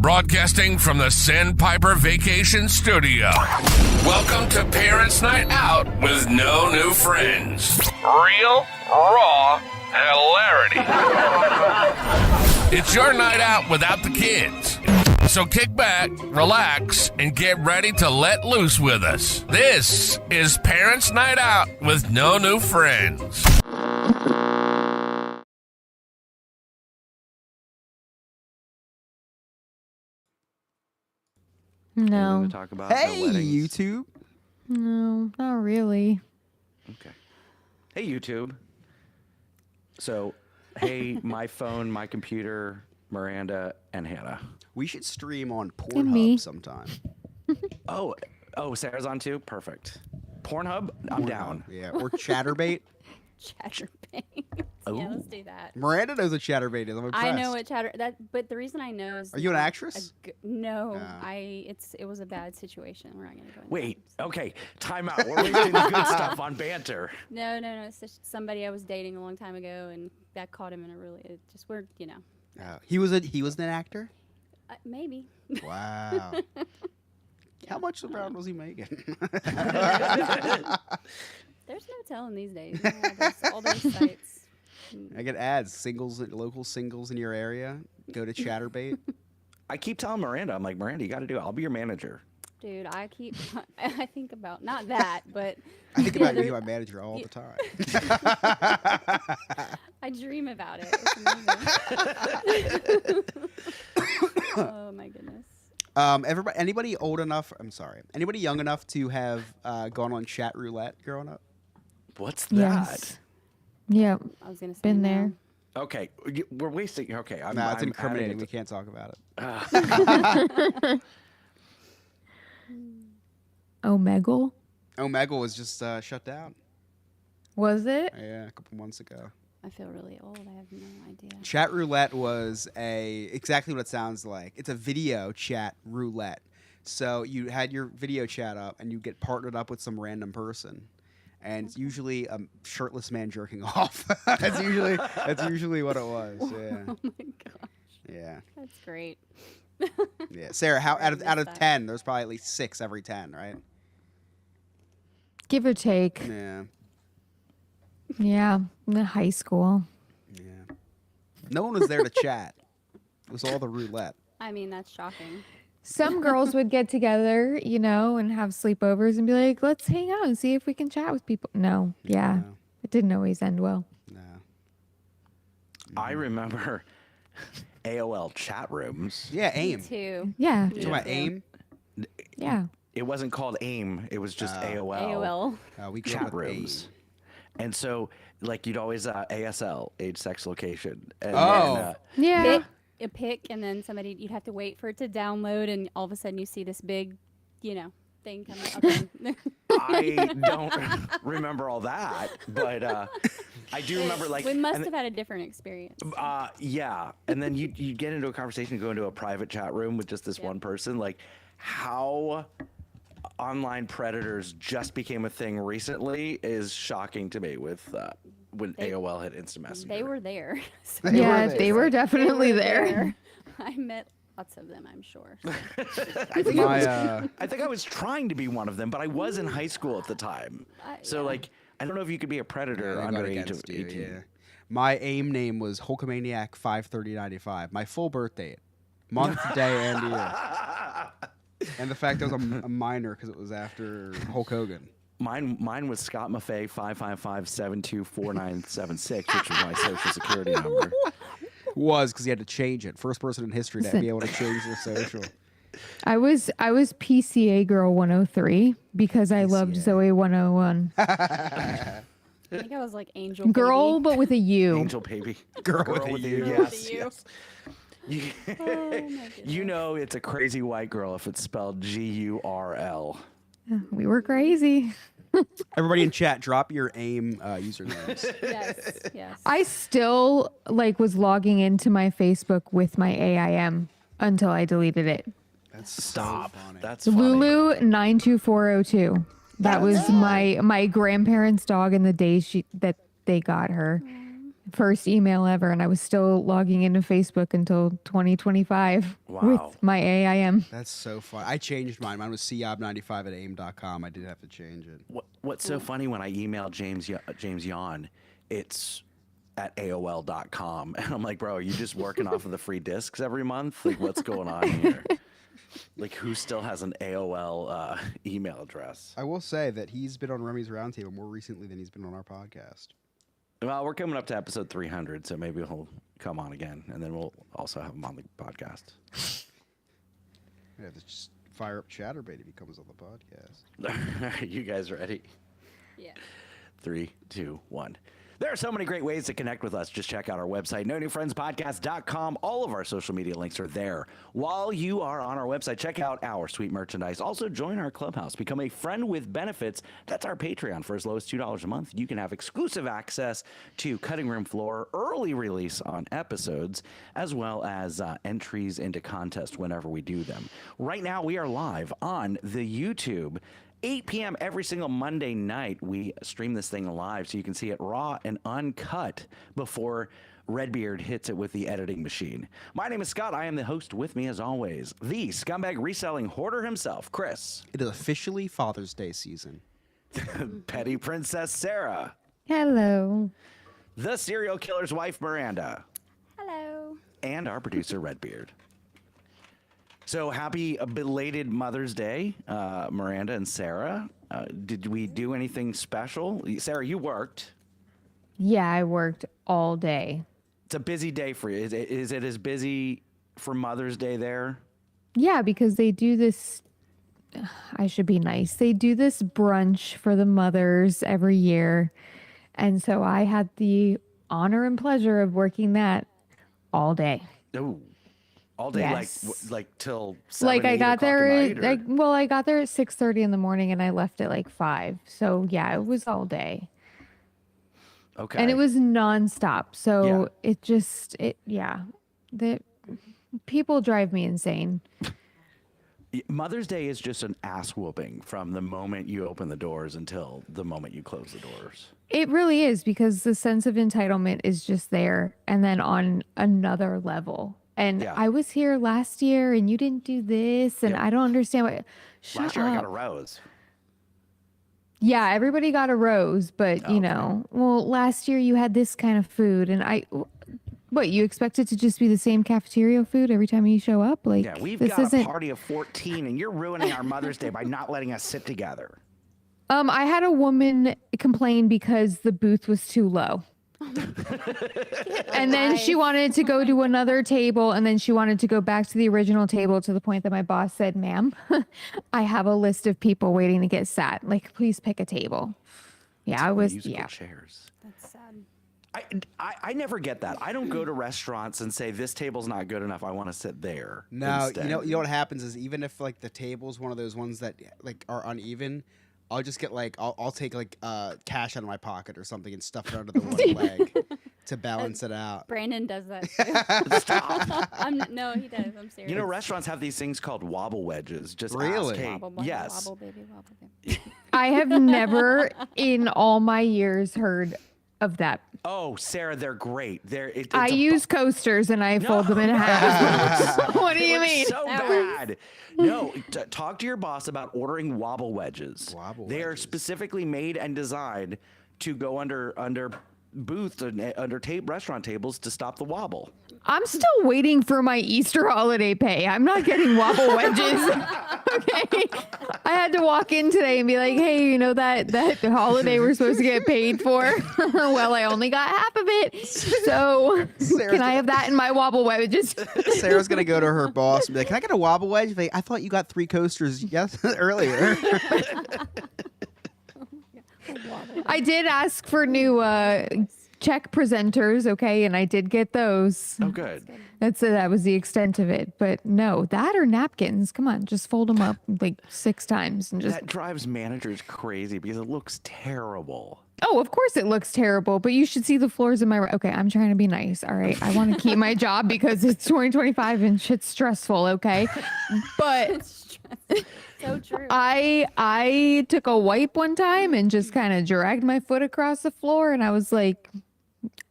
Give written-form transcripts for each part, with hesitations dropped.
broadcasting from the Sandpiper Vacation Studio. Welcome to Parents' Night Out with no new friends. Real, raw hilarity. It's your night out without the kids. So kick back, relax, and get ready to let loose with us. This is Parents' Night Out with no new friends. No. To talk about Hey, no weddings? YouTube. No, not really. Okay. Hey, YouTube. So, hey, my phone, my computer, Miranda, and Hannah. We should stream on me. Pornhub sometime. Oh, Sarah's on too? Perfect. Pornhub? I'm down. Yeah, or Chatterbait. Chatterbait. Oh. Yeah, let's do that. Miranda knows what Chatterbait is. I'm impressed. I know what but the reason I know is Are you an actress? No, No. it was a bad situation. We're not gonna go into Wait, that. okay. Time out. We're wasting the good stuff on banter. No. It's just somebody I was dating a long time ago, and that caught him in a really. It just we're He was an actor. maybe. Wow. How much around was he making? There's no telling these days. You know, all those sites. I get ads, local singles in your area. Go to Chatterbait. I keep telling Miranda, I'm like, Miranda, you got to do it. I'll be your manager. Dude, I think about not that, but I think about you being my manager all the time. I dream about it. It's amazing. Oh my goodness. Anybody old enough? I'm sorry. Anybody young enough to have gone on chat roulette growing up? What's that? Yes. Yep. I was gonna say Been no. there. Okay, we're wasting. Okay, No, it's I'm incriminating. adding We it can't talk about it. Omegle? Omegle was just shut down. Was it? Yeah, a couple months ago. I feel really old. I have no idea. Chat roulette was exactly what it sounds like. It's a video chat roulette. So you had your video chat up, and you get partnered up with some random person, and it's usually a shirtless man jerking off. That's usually what it was. Yeah. Oh my gosh. Yeah. That's great. Yeah. Sarah, how out of missed that. 10, there's probably at least 6 every 10, right? Give or take. Yeah. Yeah. In high school. Yeah. No one was there to chat. It was all the roulette. I mean, that's shocking. Some girls would get together, and have sleepovers and be like, let's hang out and see if we can chat with people. No. Yeah. No. It didn't always end well. No. I remember AOL chat rooms. Yeah, Me AIM. too. Yeah. You talking about AIM? Yeah. It wasn't called AIM. It was just AOL. AOL. We grew Chat up with rooms. And so, you'd always ASL, age, sex, location. And Oh. Yeah. A pic, and then you'd have to wait for it to download, and all of a sudden you see this big, thing coming up. I don't remember all that, but I do remember we must have had a different experience. yeah. And then you get into a conversation, go into a private chat room with just this one person, how online predators just became a thing recently is shocking to me with when AOL had instant messenger. They were there. So They were definitely there. I met lots of them, I'm sure. I think My, I think I was trying to be one of them, but I was in high school at the time. So yeah. I don't know if you could be a predator they under got age of against you, 18. yeah. My AIM name was Hulkamaniac 53095. My full birth date, month, day, and year. And the fact I was a minor because it was after Hulk Hogan. Mine was Scott Maffei 555-724976, which was my social security number. Was because he had to change it. First person in history to be able to change their social. I was PCA Girl 103 because I loved Zoe 101. I think I was like Angel Girl, Baby. but with a U. Angel baby. Girl with a U. Yes, U. yes. You, Oh, my goodness. it's a crazy white girl if it's spelled GURL. We were crazy. Everybody in chat, drop your AIM usernames. Yes. I still was logging into my Facebook with my AIM until I deleted it. That's Stop. So funny. That's funny. Lulu 92402. That was my grandparents' dog in the day that they got her. first email ever, and I was still logging into Facebook until 2025 Wow. with my AIM. That's so fun. I changed mine. Mine was cyob95@aim.com. I did have to change it. What's so funny when I email James Yon, it's at AOL.com. And I'm like, bro, are you just working off of the free discs every month? Like, what's going on here? Like, who still has an AOL email address? I will say that he's been on Remy's Roundtable more recently than he's been on our podcast. Well, we're coming up to episode 300, so maybe he'll come on again, and then we'll also have him on the podcast. Yeah, just fire up Chatterbait if he comes on the podcast. Are you guys ready? Yeah. 3, 2, 1. There are so many great ways to connect with us. Just check out our website, nonewfriendspodcast.com. All of our social media links are there. While you are on our website, check out our sweet merchandise. Also, join our clubhouse. Become a friend with benefits. That's our Patreon. For as low as $2 a month, you can have exclusive access to Cutting Room Floor, early release on episodes, as well as entries into contests whenever we do them. Right now, we are live on the YouTube. 8 p.m. every single Monday night, we stream this thing live so you can see it raw and uncut before Redbeard hits it with the editing machine. My name is Scott. I am the host. With me, as always, the scumbag reselling hoarder himself, Chris. It is officially Father's Day season. Petty Princess Sarah. Hello. The serial killer's wife, Miranda. Hello. And our producer, Redbeard. So happy belated Mother's Day, Miranda and Sarah. Did we do anything special? Sarah, you worked. Yeah, I worked all day. It's a busy day for you. Is it as busy for Mother's Day there? Yeah, because they do this. I should be nice. They do this brunch for the mothers every year. And so I had the honor and pleasure of working that all day. Oh, all day, Yes. like till 7, Like I 8 got o'clock there, at night, or- I got there at 6:30 in the morning and I left at like 5. So yeah, it was all day. Okay. And it was nonstop. So Yeah. the people drive me insane. Mother's Day is just an ass whooping from the moment you open the doors until the moment you close the doors. It really is, because the sense of entitlement is just there, and then on another level. And Yeah. I was here last year and you didn't do this, and Yeah. I don't understand what. Shut Last year up. I got a rose. Yeah, everybody got a rose, but Okay. you know, well, last year you had this kind of food, and what, you expect it to just be the same cafeteria food every time you show up? Like, Yeah, we've this got a isn't. party of 14, and you're ruining our Mother's Day by not letting us sit together. I had a woman complain because the booth was too low. And then she wanted to go to another table, and then she wanted to go back to the original table, to the point that my boss said, "Ma'am, I have a list of people waiting to get sat. Like, please pick a table." Yeah, I was, Musical yeah. chairs. That's sad. I never get that. I don't go to restaurants and say this table's not good enough. I want to sit there. No, instead. you know what happens is, even if like the table's one of those ones that like are uneven, I'll just get like I'll take like cash out of my pocket or something and stuff it under the one leg to balance it out. Brandon does that too. No, he does. I'm serious. You know, restaurants have these things called wobble wedges. Just Really? ask, hey, Wobble, wobble, yes. wobble, baby, wobble, baby. I have never in all my years heard of that. Oh, Sarah, they're great. I use coasters and I fold them in half. What do you mean? So That bad. No, talk to your boss about ordering wobble wedges. Wobble They are wedges. specifically made and designed to go under booths and under restaurant tables to stop the wobble. I'm still waiting for my Easter holiday pay. I'm not getting wobble wedges. Okay. I had to walk in today and be like, "Hey, you know that holiday we're supposed to get paid for? Well, I only got half of it. So can I have that in my wobble wedges?" Sarah's gonna go to her boss and be like, "Can I get a wobble wedge?" Like, I thought you got 3 coasters earlier. I did ask for new check presenters, okay, and I did get those. Oh, good. That was the extent of it. But no, that or napkins. Come on, just fold them up like 6 times and just. That drives managers crazy because it looks terrible. Oh, of course it looks terrible, but you should see the floors in my. Okay, I'm trying to be nice. All right, I want to keep my job because it's 2025 and shit's stressful. Okay, but. So true. I took a wipe one time and just kind of dragged my foot across the floor, and I was like,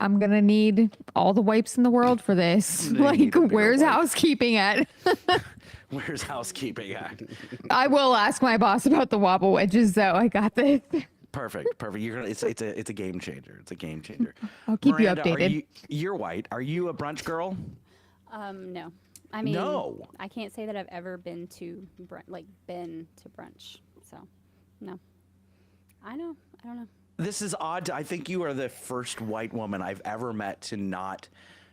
I'm gonna need all the wipes in the world for this. You Like, need a bigger where's wipe. housekeeping at? Where's housekeeping at? I will ask my boss about the wobble wedges, though. I got this. Perfect. You're gonna. It's a game changer. It's a game changer. I'll keep Miranda, you updated. You're white. Are you a brunch girl? No. I mean, No. I can't say that I've ever been to brunch. So, no. I don't know. This is odd. I think you are the first white woman I've ever met to not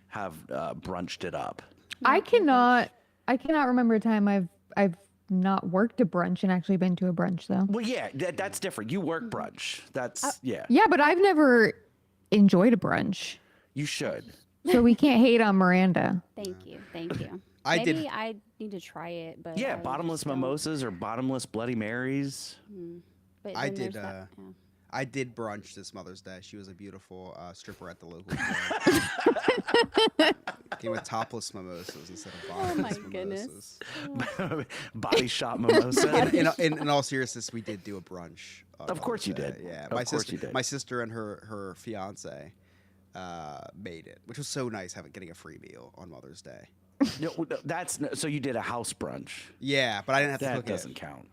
have brunched it up. I cannot remember a time I've not worked a brunch and actually been to a brunch though. Well, yeah, that's different. You work brunch. That's yeah. Yeah, but I've never enjoyed a brunch, You should. so we can't hate on Miranda. Thank you. Thank you. Maybe Maybe I need to try it, but Yeah, I bottomless just don't. mimosas or bottomless Bloody Marys. But I then did, there's that- yeah. I did brunch this Mother's Day. She was a beautiful stripper at the local club. Came with topless mimosas instead of bottomless my goodness. mimosas. Body shop mimosa. In all seriousness, we did do a brunch. On Of course you Mother's Day. did. Yeah, Of my course sister, you did. my sister and her fiance made it, which was so nice getting a free meal on Mother's Day. No, so you did a house brunch. Yeah, but I didn't have to That cook doesn't it. count.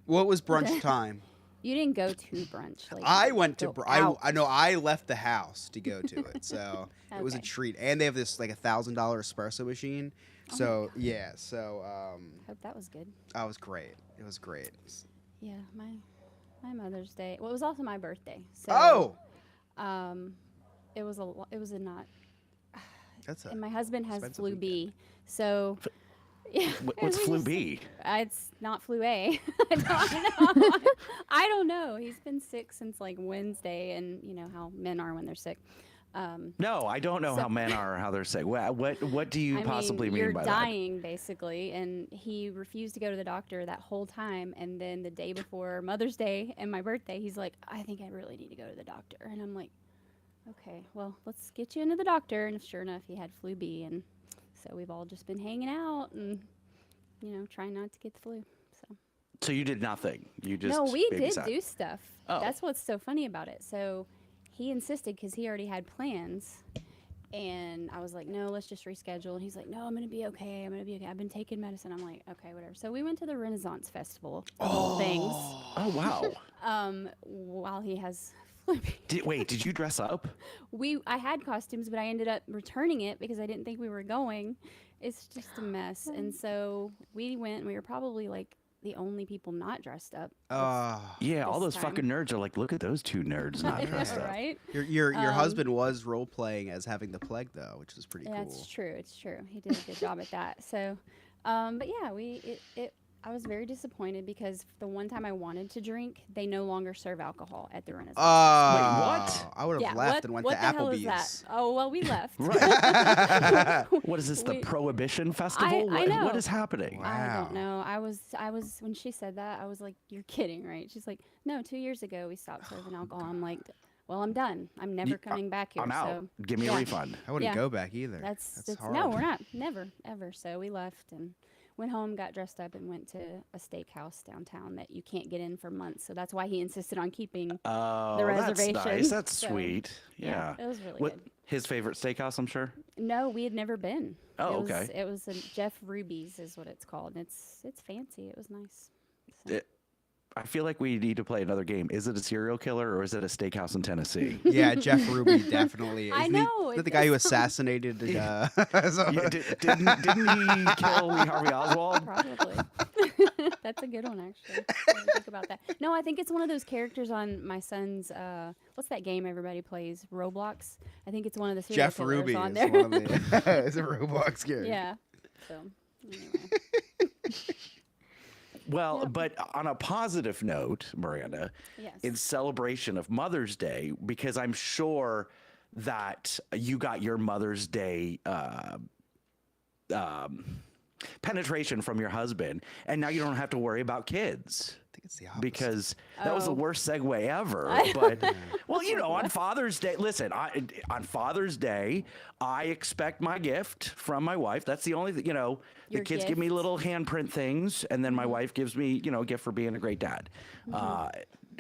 Well, it was brunch time. You didn't go to brunch. Like, I went to go I out. know I left the house to go to it, so it was a Okay. treat. And they have this like $1,000 espresso machine. So yeah, so Hope that was good. that was great. It was great. Yeah, my Mother's Day. Well, it was also my birthday. So, Oh, it was a not. that's a And my husband has expensive flu weekend. B, so yeah. What's we flu just- B? It's not flu A. I don't know. I don't know. He's been sick since like Wednesday, and you know how men are when they're sick. No, I don't know So- how men are or how they're sick. What do you I possibly mean, mean you're by dying basically, and he refused to go to the doctor that whole time. And then the day before Mother's Day and my birthday, he's like, "I think I really need to go to the doctor." And I'm like, "Okay, well, let's get you into the doctor." And sure enough, he had flu B, and so we've all just been hanging out and trying not to get the flu. So So you did nothing. You just no, we did babysat. do stuff. Oh. That's what's so funny about it. So he insisted because he already had plans. And I was like, no, let's just reschedule. And he's like, no, I'm going to be okay. I'm going to be okay. I've been taking medicine. I'm like, okay, whatever. So we went to the Renaissance Festival of all things Oh wow. while he has flu B. Did you dress up? I had costumes, but I ended up returning it because I didn't think we were going. It's just a mess. And so we went, and we were probably like the only people not dressed up. Yeah, all This those time. fucking nerds are like, look at those two nerds I not know, dressed up. right? your husband was role playing as having the plague though, which was pretty cool. That's true. It's true. He did a good job at that. So, but yeah, I was very disappointed because the one time I wanted to drink, they no longer serve alcohol at the Renaissance. what? I would have yeah, left what, and went what to the hell is Applebee's. that? Oh well, we left. What is this? The We- Prohibition Festival? I What know. is happening? Wow. I don't know. I was when she said that, I was like, "You're kidding, right?" She's like, "No, 2 years ago we stopped serving alcohol." I'm like, "Well, I'm done. I'm never coming back here." I'm out. So Give me a yeah. refund. I wouldn't Yeah. go back either. That's hard. no, we're not. Never, ever. So we left and went home, got dressed up, and went to a steakhouse downtown that you can't get in for months. So that's why he insisted on keeping Oh, the that's reservation. nice. That's So, sweet. Yeah. it was really What good. his favorite steakhouse? I'm sure. No, we had never been. Oh, it was, okay. It was a Jeff Ruby's is what it's called. And it's fancy. It was nice. So- I feel like we need to play another game. Is it a serial killer or is it a steakhouse in Tennessee? Yeah, Jeff Ruby definitely. I Isn't know, He, is that it the guy who does sound- assassinated? Yeah, didn't he kill Lee Harvey Oswald? Probably. That's a good one, actually. I didn't think about that. No, I think it's one of those characters on my son's. What's that game everybody plays? Roblox. I think it's one of the serial Jeff killers Ruby on is there. one of the. Is a Roblox character. Yeah. So anyway. Well, Yep. but on a positive note, Miranda, Yes. in celebration of Mother's Day, because I'm sure that you got your Mother's Day penetration from your husband, and now you don't have to worry about kids. I think it's the opposite. Because that was the Oh. worst segue ever. But, well, you know, on Father's Day, listen, on Father's Day, I expect my gift from my wife. That's the only thing, you know, the Your kids give me gift? little handprint things, and then my wife gives me, you know, a gift for being a great dad.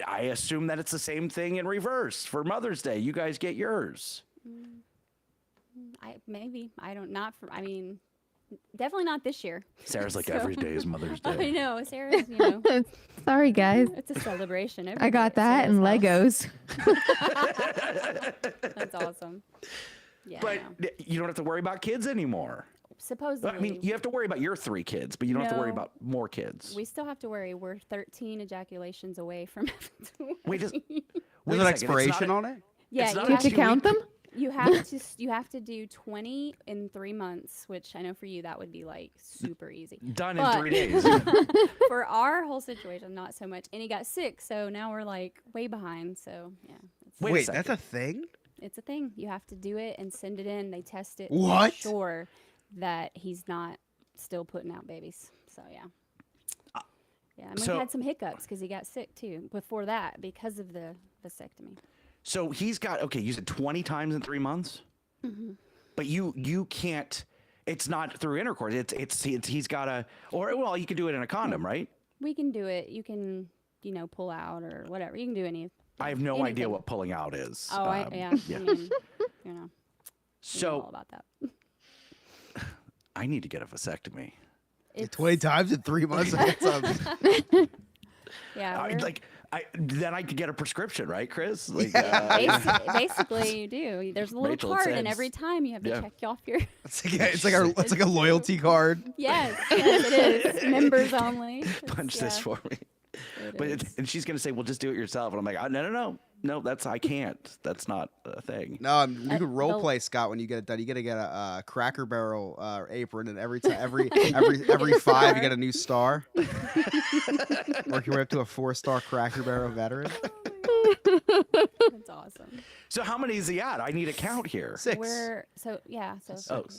I assume that it's the same thing in reverse for Mother's Day. You guys get yours. I mean, definitely not this year. Sarah's like, So- every day is Mother's I Day. know, Sarah's, Sorry, guys. it's a celebration. Every I got day at that and Sarah's house. Legos. That's awesome. Yeah, But I know. you don't have to worry about kids anymore. Supposedly. I mean, you have to worry about your 3 kids, but you don't have to worry No. about more kids. We still have to worry. We're 13 ejaculations away from having to Wait, just- worry. Wait There's a an second, it's not expiration a- on it? Yeah, It's not you You a have to 2 count them? you have to do 20 in 3 months, which I know for you that would be like super easy. Done in But- 3 days. For our whole situation, not so much. And he got sick, so now we're like way behind. So yeah, Wait a Wait, that's second. a thing? it's a thing. You have to do it and send it in. They test it to What? make sure that he's not still putting out babies. So yeah. Yeah, and we so- had some hiccups because he got sick too before that because of the vasectomy. So he's got, okay, you said 20 times in 3 months? Mm-hmm. But you can't, it's not through intercourse. He's got a, or, well, you could do it in a condom, right? We can do it. You can, pull out or whatever. You can do any. I have no idea anything. what pulling out is. Oh, yeah. yeah. I mean, we know all So about that. I need to get a vasectomy. It's, 20 times in 3 months? That sounds- yeah, Then I could get a prescription, right, Chris? Like, basically you do. There's a little Rachel, it card, and says- every time you have to yeah. check off your. it's like a loyalty card. Yes, it is. Members only. punch this for me. It But is. and she's gonna say, "Well, just do it yourself." And I'm like, no, I can't. That's not a thing. No, you can role the- play, Scott, when you get it done. You gotta get a Cracker Barrel apron, and every 5 you get a new star. Work your way up to a 4-star Cracker Barrel veteran. That's awesome. So how many is he at? I need a count here. 6. So Oh, 6, 7, 8.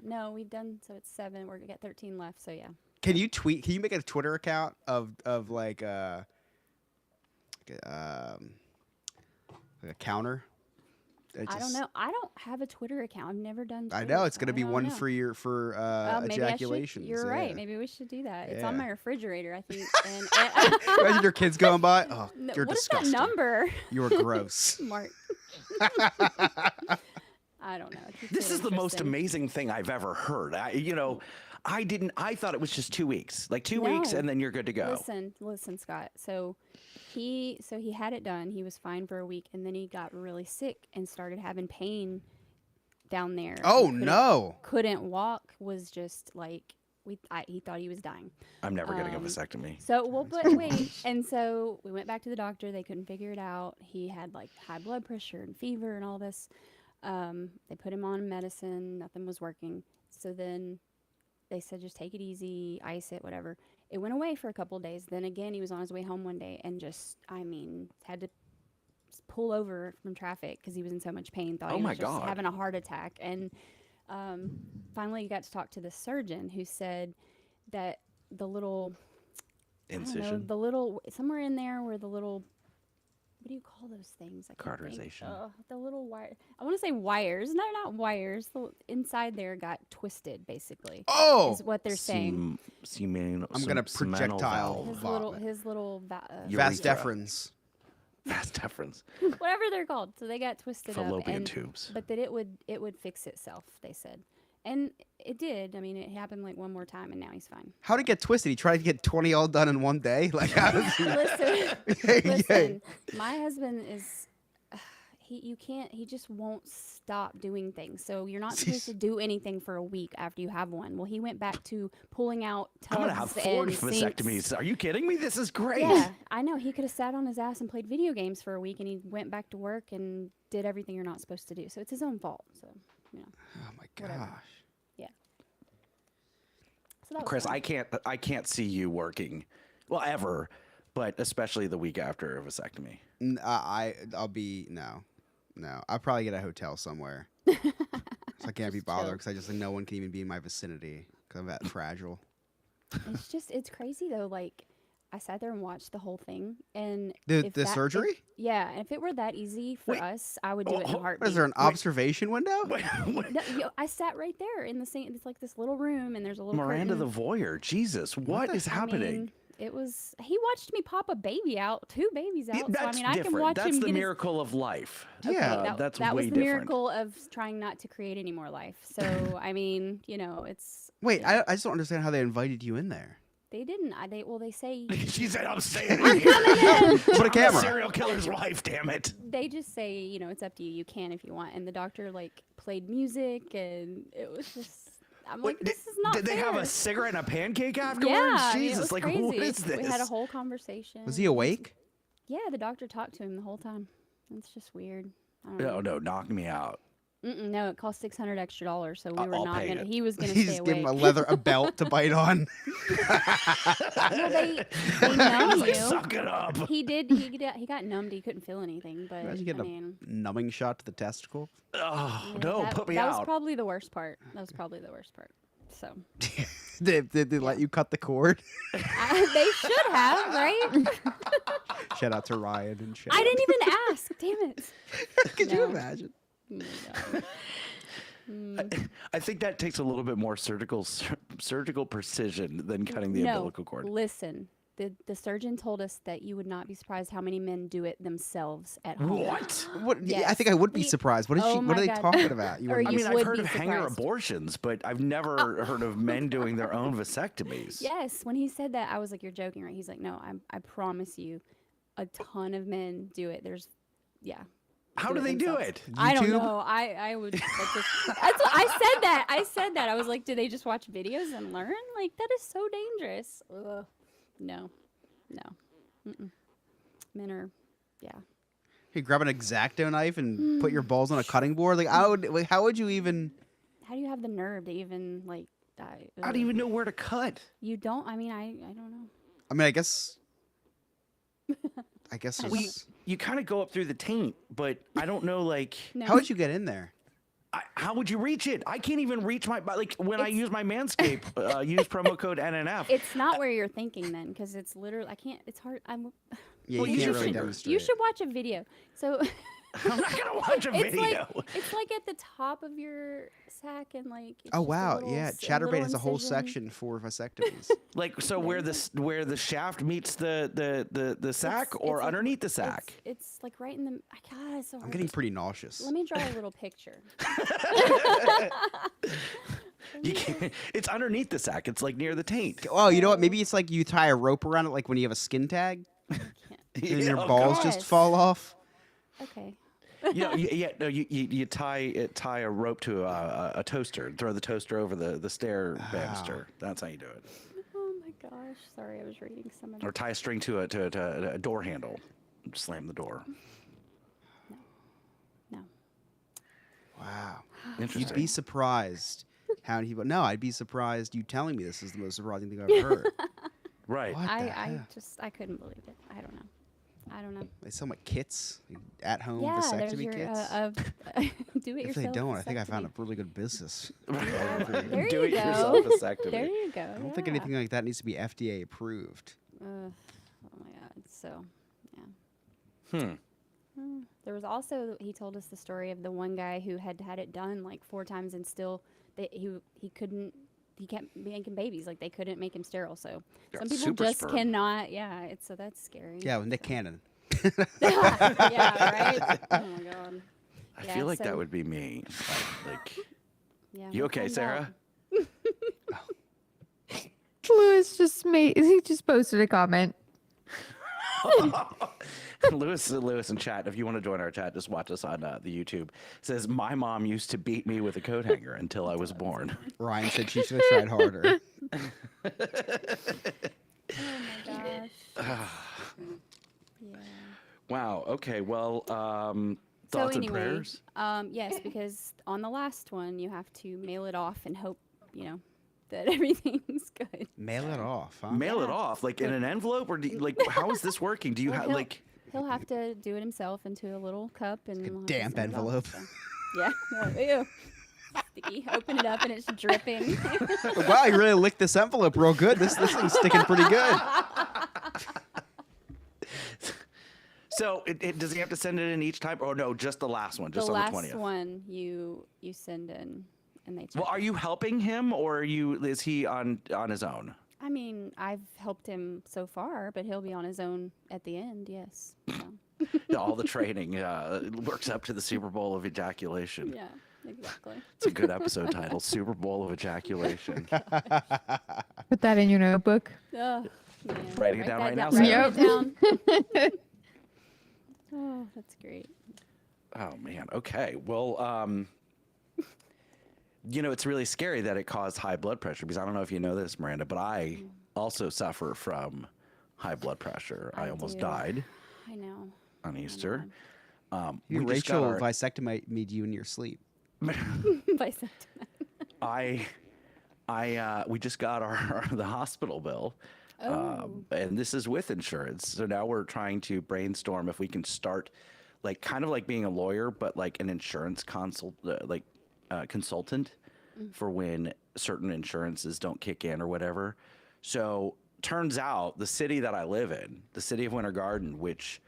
No, we've done so it's 7. We're gonna get 13 left. So yeah. Can you tweet? Can you make a Twitter account of like a counter? I don't know. I don't have a Twitter account. I've never done. I Twitter, know it's so gonna I be don't one know. for your Maybe I should. ejaculations. You're yeah. right. Maybe we should do that. It's on Yeah. my refrigerator, I think. And, Imagine your kids going by. Oh, No, you're what is disgusting. that number, You're gross. Mark? I don't know. It keeps This it is the most interesting. amazing thing I've ever heard. I thought it was just 2 weeks, like 2 weeks, No. and then you're good to go. Listen, Scott. So he had it done. He was fine for a week, and then he got really sick and started having pain down there. Oh He couldn't- no! Couldn't walk. Was just like he thought he was dying. I'm never getting a Um, vasectomy. So well, but wait. And so we went back to the doctor. They couldn't figure it out. He had like high blood pressure and fever and all this. They put him on medicine. Nothing was working. So then they said, just take it easy, ice it, whatever. It went away for a couple of days. Then again, he was on his way home one day and just, had to pull over from traffic because he was in so much pain. Thought Oh he my was just God. having a heart attack. And finally, you got to talk to the surgeon who said that the little, I don't know, Incision. the little, somewhere in there where the little, what do you call those things? I can't think. Cauterization. The little wire. I want to say wires. No, not wires. The inside there got twisted, basically. Oh, Is what they're saying. I'm gonna projectile. His little vas deferens. Vas deferens. whatever they're called. So they got twisted up. Fallopian and- tubes. But that it would fix itself. They said, and it did. I mean, it happened like one more time, and now he's fine. How did it get twisted? He tried to get 20 all done in one day. Like, how does he? Listen, Yeah. listen. My husband is. He just won't stop doing things. So you're not supposed to do anything for a week after you have one. Well, he went back to pulling out tubs I'm gonna have 4 and sinks. vasectomies. Are you kidding me? This is great. Yeah, I know. He could have sat on his ass and played video games for a week, and he went back to work and did everything you're not supposed to do. So it's his own fault. So, Oh my Whatever. gosh. So that was Chris, fun. I can't see you working, well, ever, but especially the week after a vasectomy. I'll be no. I'll probably get a hotel somewhere. So I can't be Just bothered chill. because I just no one can even be in my vicinity because I'm that fragile. It's crazy though. Like, I sat there and watched the whole thing, and The if that- surgery? Yeah, and if it were that easy for Wait. us, I would do it in a Oh, heartbeat. What is there an observation window? No, I sat right there in the same. It's like this little room, and there's a little Miranda curtain. the voyeur. Jesus, what is happening? It was. He watched me pop a baby out, 2 babies out. Yeah, So I that's mean, I can different. watch That's him the get his. miracle of life. Yeah, that's that way was the different. miracle of trying not to create any more life. So I mean, it's. Wait, yeah. I just don't understand how they invited you in there. They didn't. They say. She said, "I'm staying here." Put a camera. Serial killer's wife. Damn it. They just say, it's up to you. You can if you want. And the doctor played music, and it was just. I'm like, this is not Did they have fair. a cigarette and a pancake afterwards? Yeah, I mean, it Jesus, was like crazy. what is this? We had a whole conversation. Was he awake? Yeah, the doctor talked to him the whole time. It's just weird. I don't know. Oh no, knock me out. No, it cost $600 extra, so we were I'll not pay gonna. it. He was gonna He stay just gave him awake. a belt to bite on. No, they numb you. Suck it up. He did. He got numbed. He couldn't feel anything. But Imagine I getting mean, a numbing shot to the testicle. Oh yeah, no, that, put me that out. was probably the worst part. So Did they let you cut the cord? they should have, right? Shout out to Ryan and Chad. I didn't even ask. Damn it. Could you No. imagine? Oh my God. I think that takes a little bit more surgical precision than cutting the No, umbilical cord. listen. The surgeon told us that you would not be surprised how many men do it themselves at home. What? What? Yeah, I Yes. think I would be We- surprised. What is Oh she? What my are they God. talking about? You Or wouldn't I be you mean, I've would heard be of hanger surprised. abortions, but I've never heard of men doing their own vasectomies. Yes, when he said that, I was like, "You're joking, right?" He's like, "No, I promise you, a ton of men do it." Yeah. How do it they do themselves. it? I don't YouTube? know. I would. That's what I said that. I said that. I was like, "Do they just watch videos and learn?" Like that is so dangerous. Ugh. No. Mm-mm. Men are, yeah. You grab an X-Acto knife and put your balls on a cutting board. Like, how would you even? How do you have the nerve to even die? I don't even know where to cut. You don't. I mean, I don't know. I mean, I guess. don't You kind of go up through the taint, but I don't know, like, No. How would you get in there? how would you reach it? I can't even reach when I It's- use my Manscaped, use promo code NNF. It's not where you're thinking then, because it's literally. I can't. It's hard. Yeah, Well, you use can't your really finger. demonstrate. You should watch a video. So I'm not gonna watch a it's video. it's like at the top of your sack and like. It's Oh just a wow, little yeah. s- a Chatterbait little has a whole incision. section for vasectomies. Like, so where the shaft meets the sack, or it's like- underneath the sack? It's like right in the. God, it's so I'm hard getting to- pretty nauseous. Let me draw a little picture. You can't, it's underneath the sack. It's like near the taint. Oh, you know what? Maybe it's like you tie a rope around it, like when you have a skin tag, and your Oh, balls God. just Yes. fall off. Okay. You tie a rope to a toaster and throw the toaster over the stair banister. That's how you do it. Oh my gosh. Sorry, I was reading some of Or it. tie a string to a door handle. Slam the door. No. Wow. Interesting. You'd be surprised how many people. No, I'd be surprised you telling me this is the most surprising thing I've heard. Right. What the I heck? I couldn't believe it. I don't know. They sell like kits, at home Yeah, there's vasectomy your kits. do it If yourself. they don't, I think I found a vasectomy. really good business. There Do you it go. yourself vasectomy. There you go. I don't think anything like that needs to be FDA approved. Oh my god. So, yeah. There was also he told us the story of the one guy who had had it done like 4 times and still he kept making babies, like they couldn't make him sterile. So Yeah, some people super just sperm. cannot. Yeah, so that's scary. Yeah, with Nick Cannon. Yeah, right. Oh my god. I Yeah, feel like so- that would be me. Like, Yeah. you we'll okay, find Sarah? Lewis he just posted a comment. Lewis in chat. If you want to join our chat, just watch us on the YouTube. Says my mom used to beat me with a coat hanger until I was born. Ryan said she should have tried harder. Oh my gosh. Yeah. Wow. Okay. Well, So thoughts and anyway, prayers. yes, because on the last one you have to mail it off and hope, that everything's good. Mail it off, huh? Mail it yeah. off, like in an envelope, or how is this working? Do you Well, have he'll- like? He'll have to do it himself into a little cup and we'll have to damp send it off, envelope. so. Yeah. No, ew. Sticky. Open it up and it's dripping. Wow, you really licked this envelope real good. This thing's sticking pretty good. So does he have to send it in each time? Or no, just the last one, just the on last the 20th. one you send in and they check. Well, are you helping him, or is he on his own? I mean, I've helped him so far, but he'll be on his own at the end. Yes. So. All the training works up to the Super Bowl of ejaculation. Yeah. Exactly. It's a good episode title, Super Bowl of Ejaculation. Put that in your notebook. Oh, man. Writing it down right now, Write Sarah. it down. Oh, that's great. Oh man. Okay. Well, it's really scary that it caused high blood pressure because I don't know if you know this, Miranda, but I also suffer from high blood pressure. I almost do. died I know. on Easter. You, We just got Rachel our- vasectomied you in your sleep. Vasectomy. we just got the hospital bill. And this is with insurance. So now we're trying to brainstorm if we can start kind of like being a lawyer, but like an insurance consultant for when certain insurances don't kick in or whatever. So turns out the city that I live in, the city of Winter Garden, which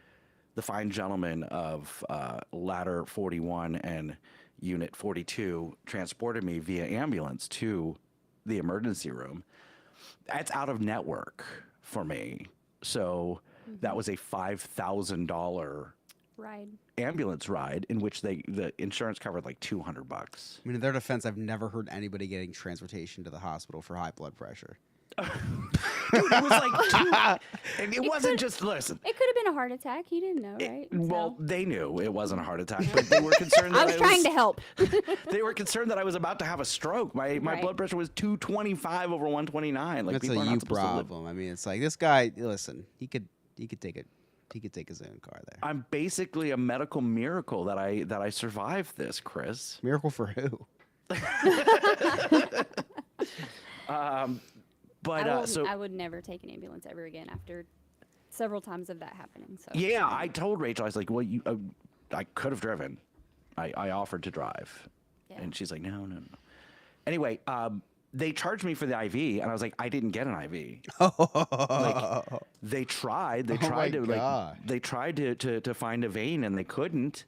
the fine gentleman of Ladder 41 and Unit 42 transported me via ambulance to the emergency room. That's out of network for me. So that was a $5,000 Ride. ambulance ride in which the insurance covered like $200. I mean, in their defense, I've never heard anybody getting transportation to the hospital for high blood pressure. Dude, it was like and it wasn't just listen. It could have been a heart attack. He didn't know, right? Well, So- they knew it wasn't a heart attack, but they were concerned that I was trying to help. They were concerned that I was about to have a stroke. My Right. blood pressure was 225 over 129. Like That's people a are you not supposed to live. problem. I mean, it's like this guy. Listen, he could take his own car there. I'm basically a medical miracle that I survived this, Chris. Miracle for who? But I would never take an ambulance ever again after several times of that happening. So yeah, I told Rachel, I was like, well, I could have driven. I offered to drive, Yeah. and she's like, no. Anyway, they charged me for the IV, and I was like, I didn't get an IV. They tried. They Oh tried my to gosh. They tried to find a vein, and they couldn't.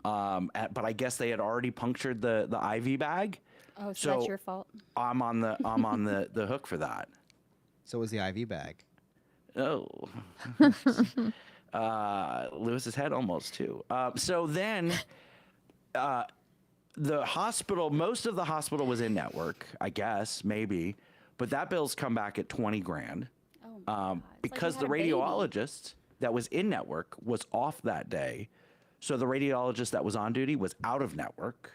But I guess they had already punctured the IV bag. Oh, so So- that's your fault. I'm on the hook for that. So was the IV bag. Oh. Lewis's head almost too. So then the hospital, most of the hospital was in network, I guess, maybe, but that bill's come back at 20 grand. Oh my God. It's like you Because had the a baby. radiologist that was in network was off that day. So the radiologist that was on duty was out of network.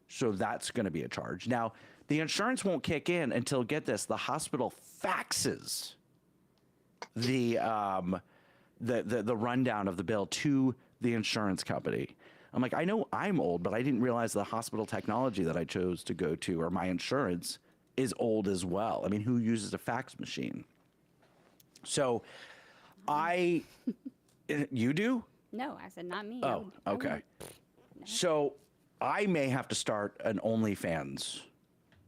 So that's going to be a charge. Now, the insurance won't kick in until, get this, the hospital faxes the rundown of the bill to the insurance company. I'm like, I know I'm old, but I didn't realize the hospital technology that I chose to go to, or my insurance, is old as well. I mean, who uses a fax machine? So you do? No, I said not me. Oh, okay. So I may have to start an OnlyFans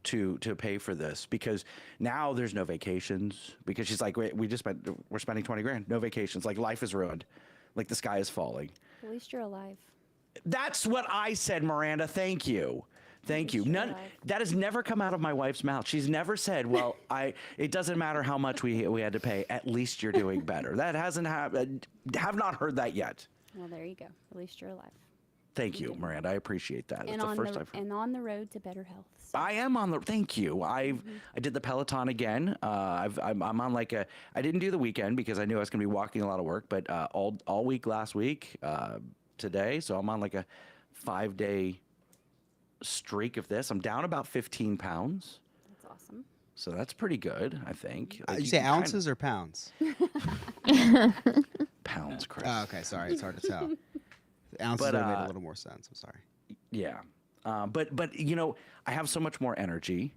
to pay for this, because now there's no vacations, because she's like, we're spending 20 grand, no vacations. Like, life is ruined. Like, the sky is falling. At least you're alive. That's what I said, Miranda. Thank you. Thank you. Sure, None like- that has never come out of my wife's mouth. She's never said, "Well, it doesn't matter how much we had to pay. At least you're doing better." That hasn't happened. Have not heard that yet. Well, there you go. At least you're alive. Thank you, Miranda. I appreciate that. And That's the on first I've heard. and on the road to better health. So. I am on the. Thank you. I did the Peloton again. I'm on like a. I didn't do the weekend because I knew I was going to be walking a lot of work, but all week last week, today, so I'm on like a 5-day streak of this. I'm down about 15 pounds, That's awesome. so that's pretty good, I think. Like, You you say can kind ounces or pounds? of- pounds, Chris. Oh, okay, sorry, it's hard to tell. Ounces But, would have made a little more sense. I'm sorry. Yeah, but I have so much more energy.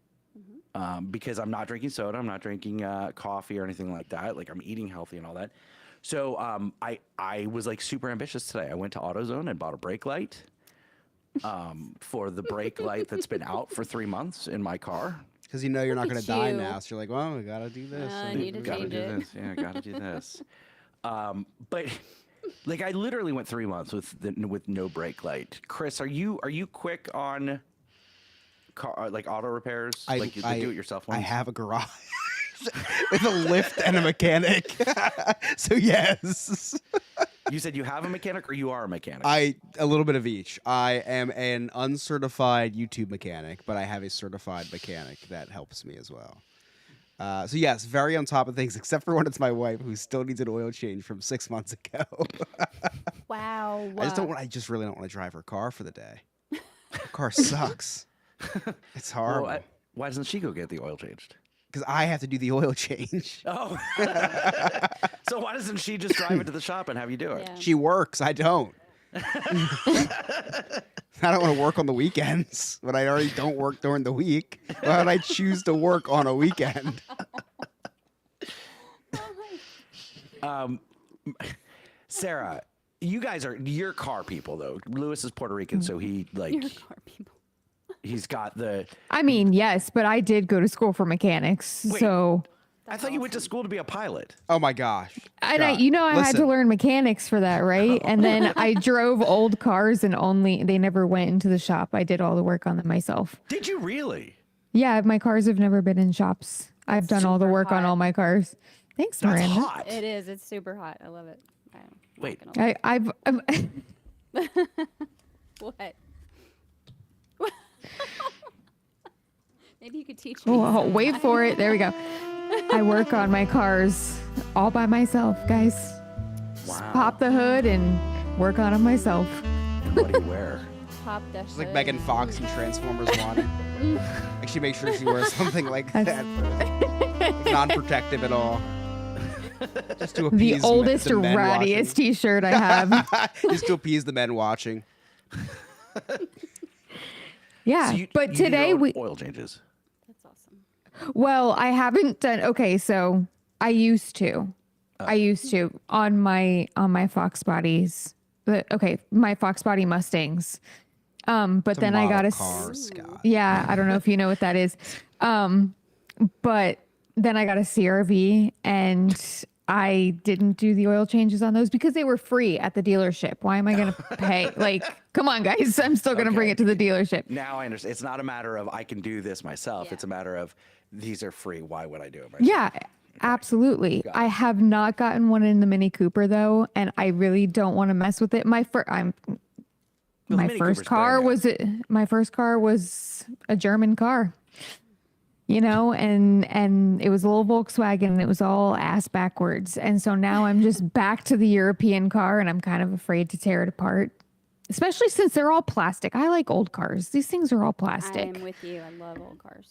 Because I'm not drinking soda, I'm not drinking coffee or anything like that. Like, I'm eating healthy and all that. So I was like super ambitious today. I went to AutoZone and bought a brake light for the brake light that's been out for 3 months in my car. Because you know you're not Look going at to die you. now, so you're like, well, we gotta do this. I and need to we Gotta change do it. this. Yeah, gotta do this. But like, I literally went 3 months with no brake light. Chris, are you quick on car, like auto repairs? Like the do-it-yourself ones? I have a garage. with a lift and a mechanic. So yes. You said you have a mechanic or you are a mechanic? A little bit of each. I am an uncertified YouTube mechanic, but I have a certified mechanic that helps me as well. So yes, very on top of things, except for when it's my wife who still needs an oil change from 6 months ago. Wow. I just really don't want to drive her car for the day. Her car sucks. It's horrible. Well, why doesn't she go get the oil changed? Because I have to do the oil change. Oh. So why doesn't she just drive it to the shop and have you do it? Yeah. She works. I don't. I don't want to work on the weekends, but I already don't work during the week. Why would I choose to work on a weekend? Sarah, you're car people though. Lewis is Puerto Rican, so he Your car people. he's got the. I mean, yes, but I did go to school for mechanics, Wait. so. I thought you went to school to be a pilot. Oh my gosh. And I God. had to Listen. learn mechanics for that, right? And then I drove old cars and they never went into the shop. I did all the work on them myself. Did you really? Yeah, my cars have never been in shops. I've done all the Super work on hot. all my cars. Thanks, That's Miranda. hot. It is. It's super hot. I love it. Wait. I've What? Maybe you could teach me. oh, some. wait for it. There we go. I work on my cars all by myself, guys. Just Wow. pop the hood and work on them myself. What do you wear? Pop the It's like hood. Megan Fox in Transformers 1. Like she makes sure she wears something like that. Like non-protective at all. Just to The appease oldest, the men rattiest T-shirt I have. watching. Just to appease the men watching. Yeah, So you but do today your own we. oil changes. That's awesome. Well, I haven't done. Okay, so I used to. I used to on my Fox bodies. My Fox body Mustangs. But It's a then I got model a. car, Scott. Yeah, I don't know if you know what that is. But then I got a CRV and I didn't do the oil changes on those because they were free at the dealership. Why am I going to pay? Like, come on, guys. I'm still going to bring Okay. it to the dealership. Now I understand. It's not a matter of I can do this myself. Yeah. It's a matter of these are free. Why would I do it myself? Yeah, absolutely. I have not gotten one in the Mini Cooper though, and I really don't want to mess with it. My Mini first Cooper's car brand new. my first car was a German car. You know, and it was a little Volkswagen and it was all ass backwards. And so now I'm just back to the European car and I'm kind of afraid to tear it apart. Especially since they're all plastic. I like old cars. These things are all I plastic. am with you. I love old cars.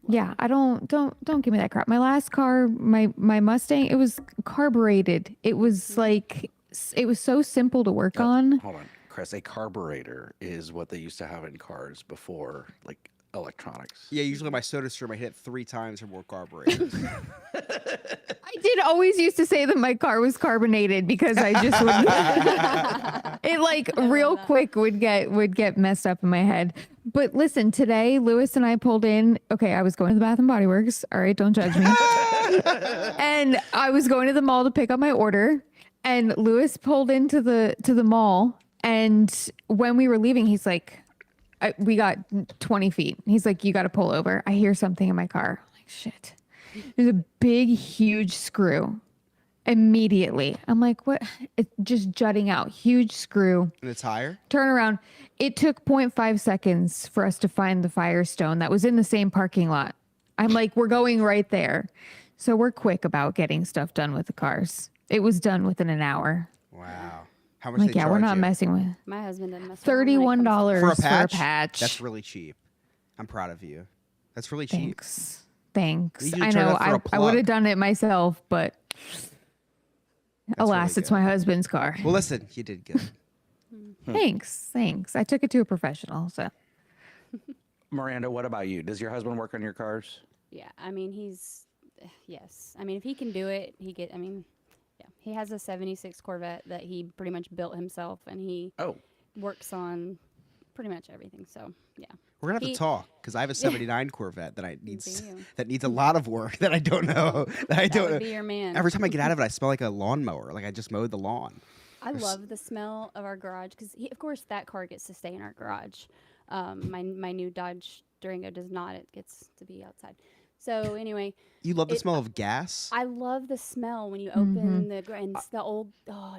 Yeah, I don't give me that crap. My last car, my Mustang, it was carbureted. It was like it was so simple to work on. Hold on, Chris. A carburetor is what they used to have in cars before, like electronics. Yeah, usually my soda stream, I hit it 3 times for more carburetors. I did always used to say that my car was carbonated because I just would it like real quick would get messed up in my head. But listen, today Lewis and I pulled in. Okay, I was going to the Bath and Body Works. All right, don't judge me. And I was going to the mall to pick up my order, and Lewis pulled into the mall. And when we were leaving, he's like, we got 20 feet. He's like, you got to pull over. I hear something in my car. I'm like, shit. There's a big, huge screw. Immediately. I'm like, what? It's just jutting out. Huge screw. In the tire? Turn around. It took 0.5 seconds for us to find the Firestone that was in the same parking lot. I'm like, we're going right there. So we're quick about getting stuff done with the cars. It was done within an hour. Wow. How much Like, they yeah, we're charge not you? messing with My husband doesn't mess around when it comes to- $31 For a patch? patch. That's really cheap. I'm proud of you. That's really cheap. Thanks. You usually I charge know. that for a I would plug. have done it myself, but alas, really it's good. my husband's car. Well, listen, you did good. Thanks. I took it to a professional. So Miranda, what about you? Does your husband work on your cars? Yeah, I mean, yes. I mean, if he can do it, yeah. He has a 76 Corvette that he pretty much built himself, and he Oh, works on pretty much everything. So, yeah. We're gonna have He- to talk because I have a '79 Corvette that needs you. that needs a lot of work that I don't know. That would be your man. Every time I get out of it, I smell like a lawnmower. Like I just mowed the lawn. I love the smell of our garage because, of course, that car gets to stay in our garage. My new Dodge Durango does not. It gets to be outside. So anyway, You love the smell of gas? I love the smell when you open and it's the old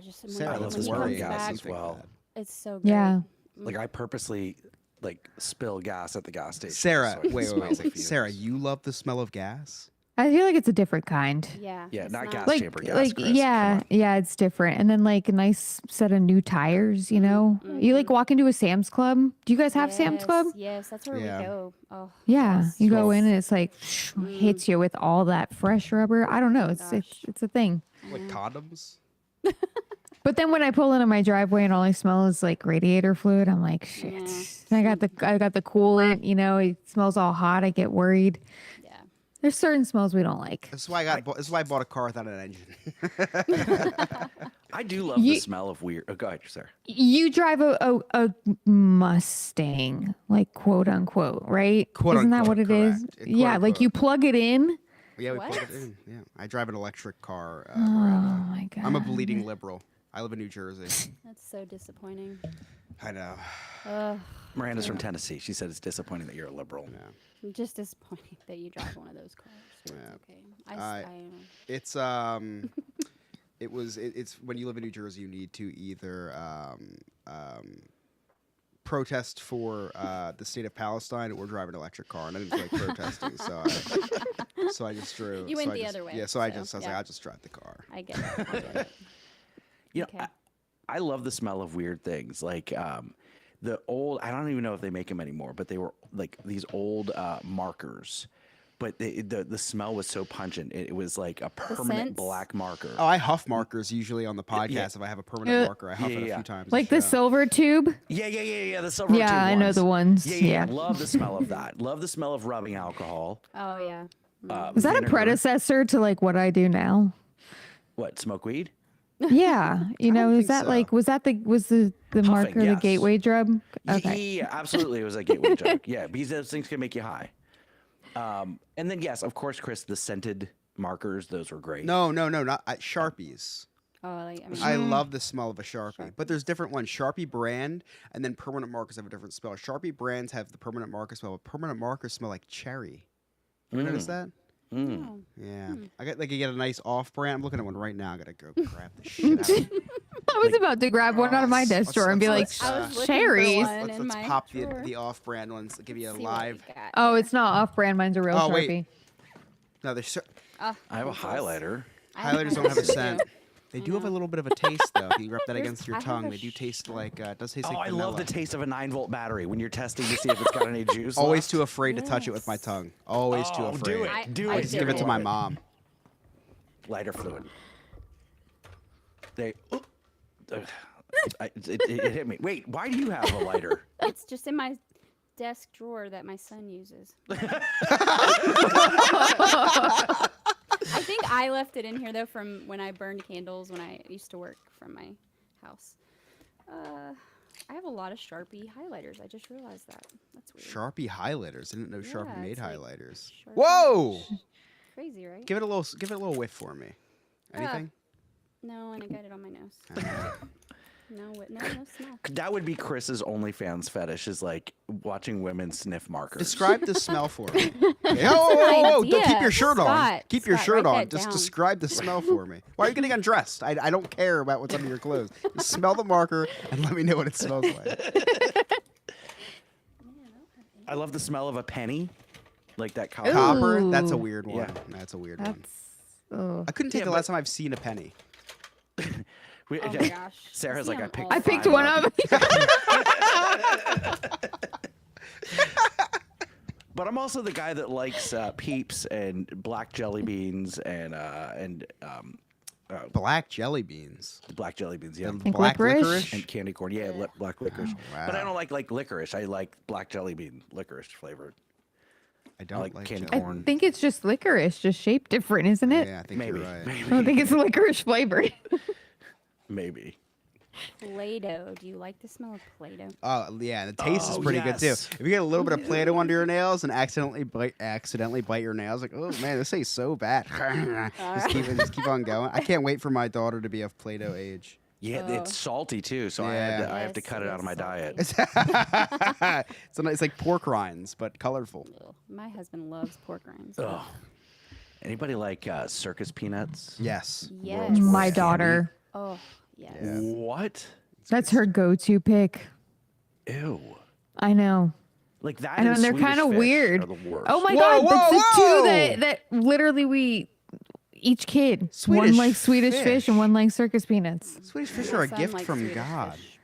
just when, Sarah, I love when the he smell of comes gas back, as well. it's so good. Yeah. Like I purposely like spill gas at the gas station. Sarah, so I can wait. smell the fumes. Sarah, you love the smell of gas? I feel like it's a different kind. Yeah. Yeah, it's not gas Like, chamber gas. like Chris, come yeah, on. yeah, it's different. And then like a nice set of new tires, you know? You like walk into a Sam's Club. Do you guys have Sam's Club? Yes, that's where Yeah. we go. Oh, Yeah, yes. you go in and it's like hits you with all that fresh rubber. I don't know. It's Gosh. it's a thing. Like condoms? But then when I pull into my driveway and all I smell is like radiator fluid, I'm like, shit. Yeah. I got the coolant, you know, it smells all hot. I get worried. Yeah. There's certain smells we don't like. This is why this is why I bought a car without an engine. I do love the smell of weird. Oh, go ahead, Sarah. You drive a Mustang, like quote unquote, right? Quote Isn't that unquote, what it is? correct. Yeah, Quote like you plug it in. Yeah, we What? plug it in. Yeah, I drive an electric car. Oh my god. I'm a bleeding liberal. I live in New Jersey. That's so disappointing. I know. Ugh, Miranda's from Tennessee. She said it's disappointing that you're a liberal. Yeah. I'm just disappointed that you drive one of those cars. So Yeah. It's okay. I It's it's when you live in New Jersey, you need to either protest for the state of Palestine or drive an electric car, and I didn't feel like protesting, so I just drove. You so went I the just- other way, Yeah, so I so, was like, yeah. I'll just drive the car. I get it. I get it. You know, Okay. I love the smell of weird things. Like the old, I don't even know if they make them anymore, but they were like these old markers. But the smell was so pungent. It was like a permanent scents? black marker. Oh, I huff markers usually on the podcast. Yeah. If I have a permanent marker, I huff Yeah, it a yeah. few times. Like a the show. silver tube. Yeah. The silver Yeah, tube I know ones. the ones. Yeah. Yeah. Love the smell of that. Love the smell of rubbing alcohol. Oh yeah. Is that a vinegar. predecessor to like what I do now? What, smoke weed? Yeah, you know, is think that so. like was the marker the yes. gateway drug? Okay. Yeah, absolutely. It was a gateway drug. Yeah, because those things can make you high. And then, yes, of course, Chris, the scented markers, those were great. No, not Sharpies. Oh, like, I mean, I love the smell of a Sharpie, but there's different ones. Sharpie brand and then permanent markers have a different smell. Sharpie brands have the permanent marker smell, but permanent markers smell like cherry. You notice that? no. Yeah. I got like you get a nice off-brand. I'm looking at one right now. I gotta go grab the shit out. Of it. I was about to grab one out of my desk drawer and be like, I was looking for cherries. one. in Let's my pop drawer. the off-brand ones. Give you a See what we live. got. Oh, it's not off-brand. Mine's a real Oh, Sharpie. wait. No, there's I have a highlighter. highlighters don't have a scent. too. They I do have a know. little bit of a taste though. If you rub that There's- against your I have tongue, a they do taste like it does taste Oh, like I love the vanilla. taste of a 9-volt battery when you're testing to see if it's got any juice. Always left. too afraid to touch it with my Yes. tongue. Always too Oh, afraid. do it. I- Do I it. Just give it to my Everyone. mom. Lighter fluid. They. It hit me. Wait, why do you have a lighter? It's just in my desk drawer that my son uses. I think I left it in here though from when I burned candles when I used to work from my house. I have a lot of Sharpie highlighters. I just realized that. That's weird. Sharpie highlighters. Didn't know Sharpie Yeah, made it's like highlighters. Sharpie- Whoa! Crazy, right? Give it a little whiff for me. Anything? No, and I got it on my nose. No smell. That would be Chris's OnlyFans fetish, is like watching women sniff markers. Describe the smell for me. Hey, whoa, don't keep idea. your shirt on. Scott, Keep your Scott, shirt write on. that Just down. describe the smell for me. Why are you getting undressed? I don't care about what's under your clothes. Just smell the marker and let me know what it smells like. I love the smell of a penny, like that copper. Copper? That's a Ooh. weird one. Yeah. That's a weird one. That's oh. I couldn't tell Yeah, you the but- last time I've seen a penny. We- Oh my gosh. Sarah's see like, I them picked all I the picked time. one up. But I'm also the guy that likes Peeps and black jelly beans and Black jelly beans. black jelly beans. Yeah. And Think black licorice? licorice. And candy corn. Yeah, black licorice. wow. But I don't like licorice. I like black jelly bean licorice flavored. I don't like like candy jelly. corn. I think it's just licorice, just shaped different, isn't it? Yeah, I think Maybe. you're right. I don't think it's licorice flavored. Maybe. Play-Doh. Do you like the smell of Play-Doh? Oh yeah, the taste is Oh, pretty yes. good too. If you get a little bit of Play-Doh under your nails and accidentally bite your nails, like oh man, this tastes so bad. just keep on going. I can't wait for my daughter to be of Play-Doh age. Yeah, it's salty too, so Yeah. I have to Yes, cut it out of my diet. It's like pork rinds, but colorful. Ugh. My husband loves pork rinds. Ugh. Anybody like circus peanuts? Yes. Yes. My candy. daughter. Oh, yes. Yeah. What? That's her go-to pick. Ew. I know. Like that. I know, and and they're Swedish kind of fish weird. are the worst. Oh my Whoa, God, that's the whoa, two whoa! that literally we each kid. Swedish one likes Swedish fish fish. and one likes circus peanuts. Swedish fish My are a son gift likes from Swedish God. fish.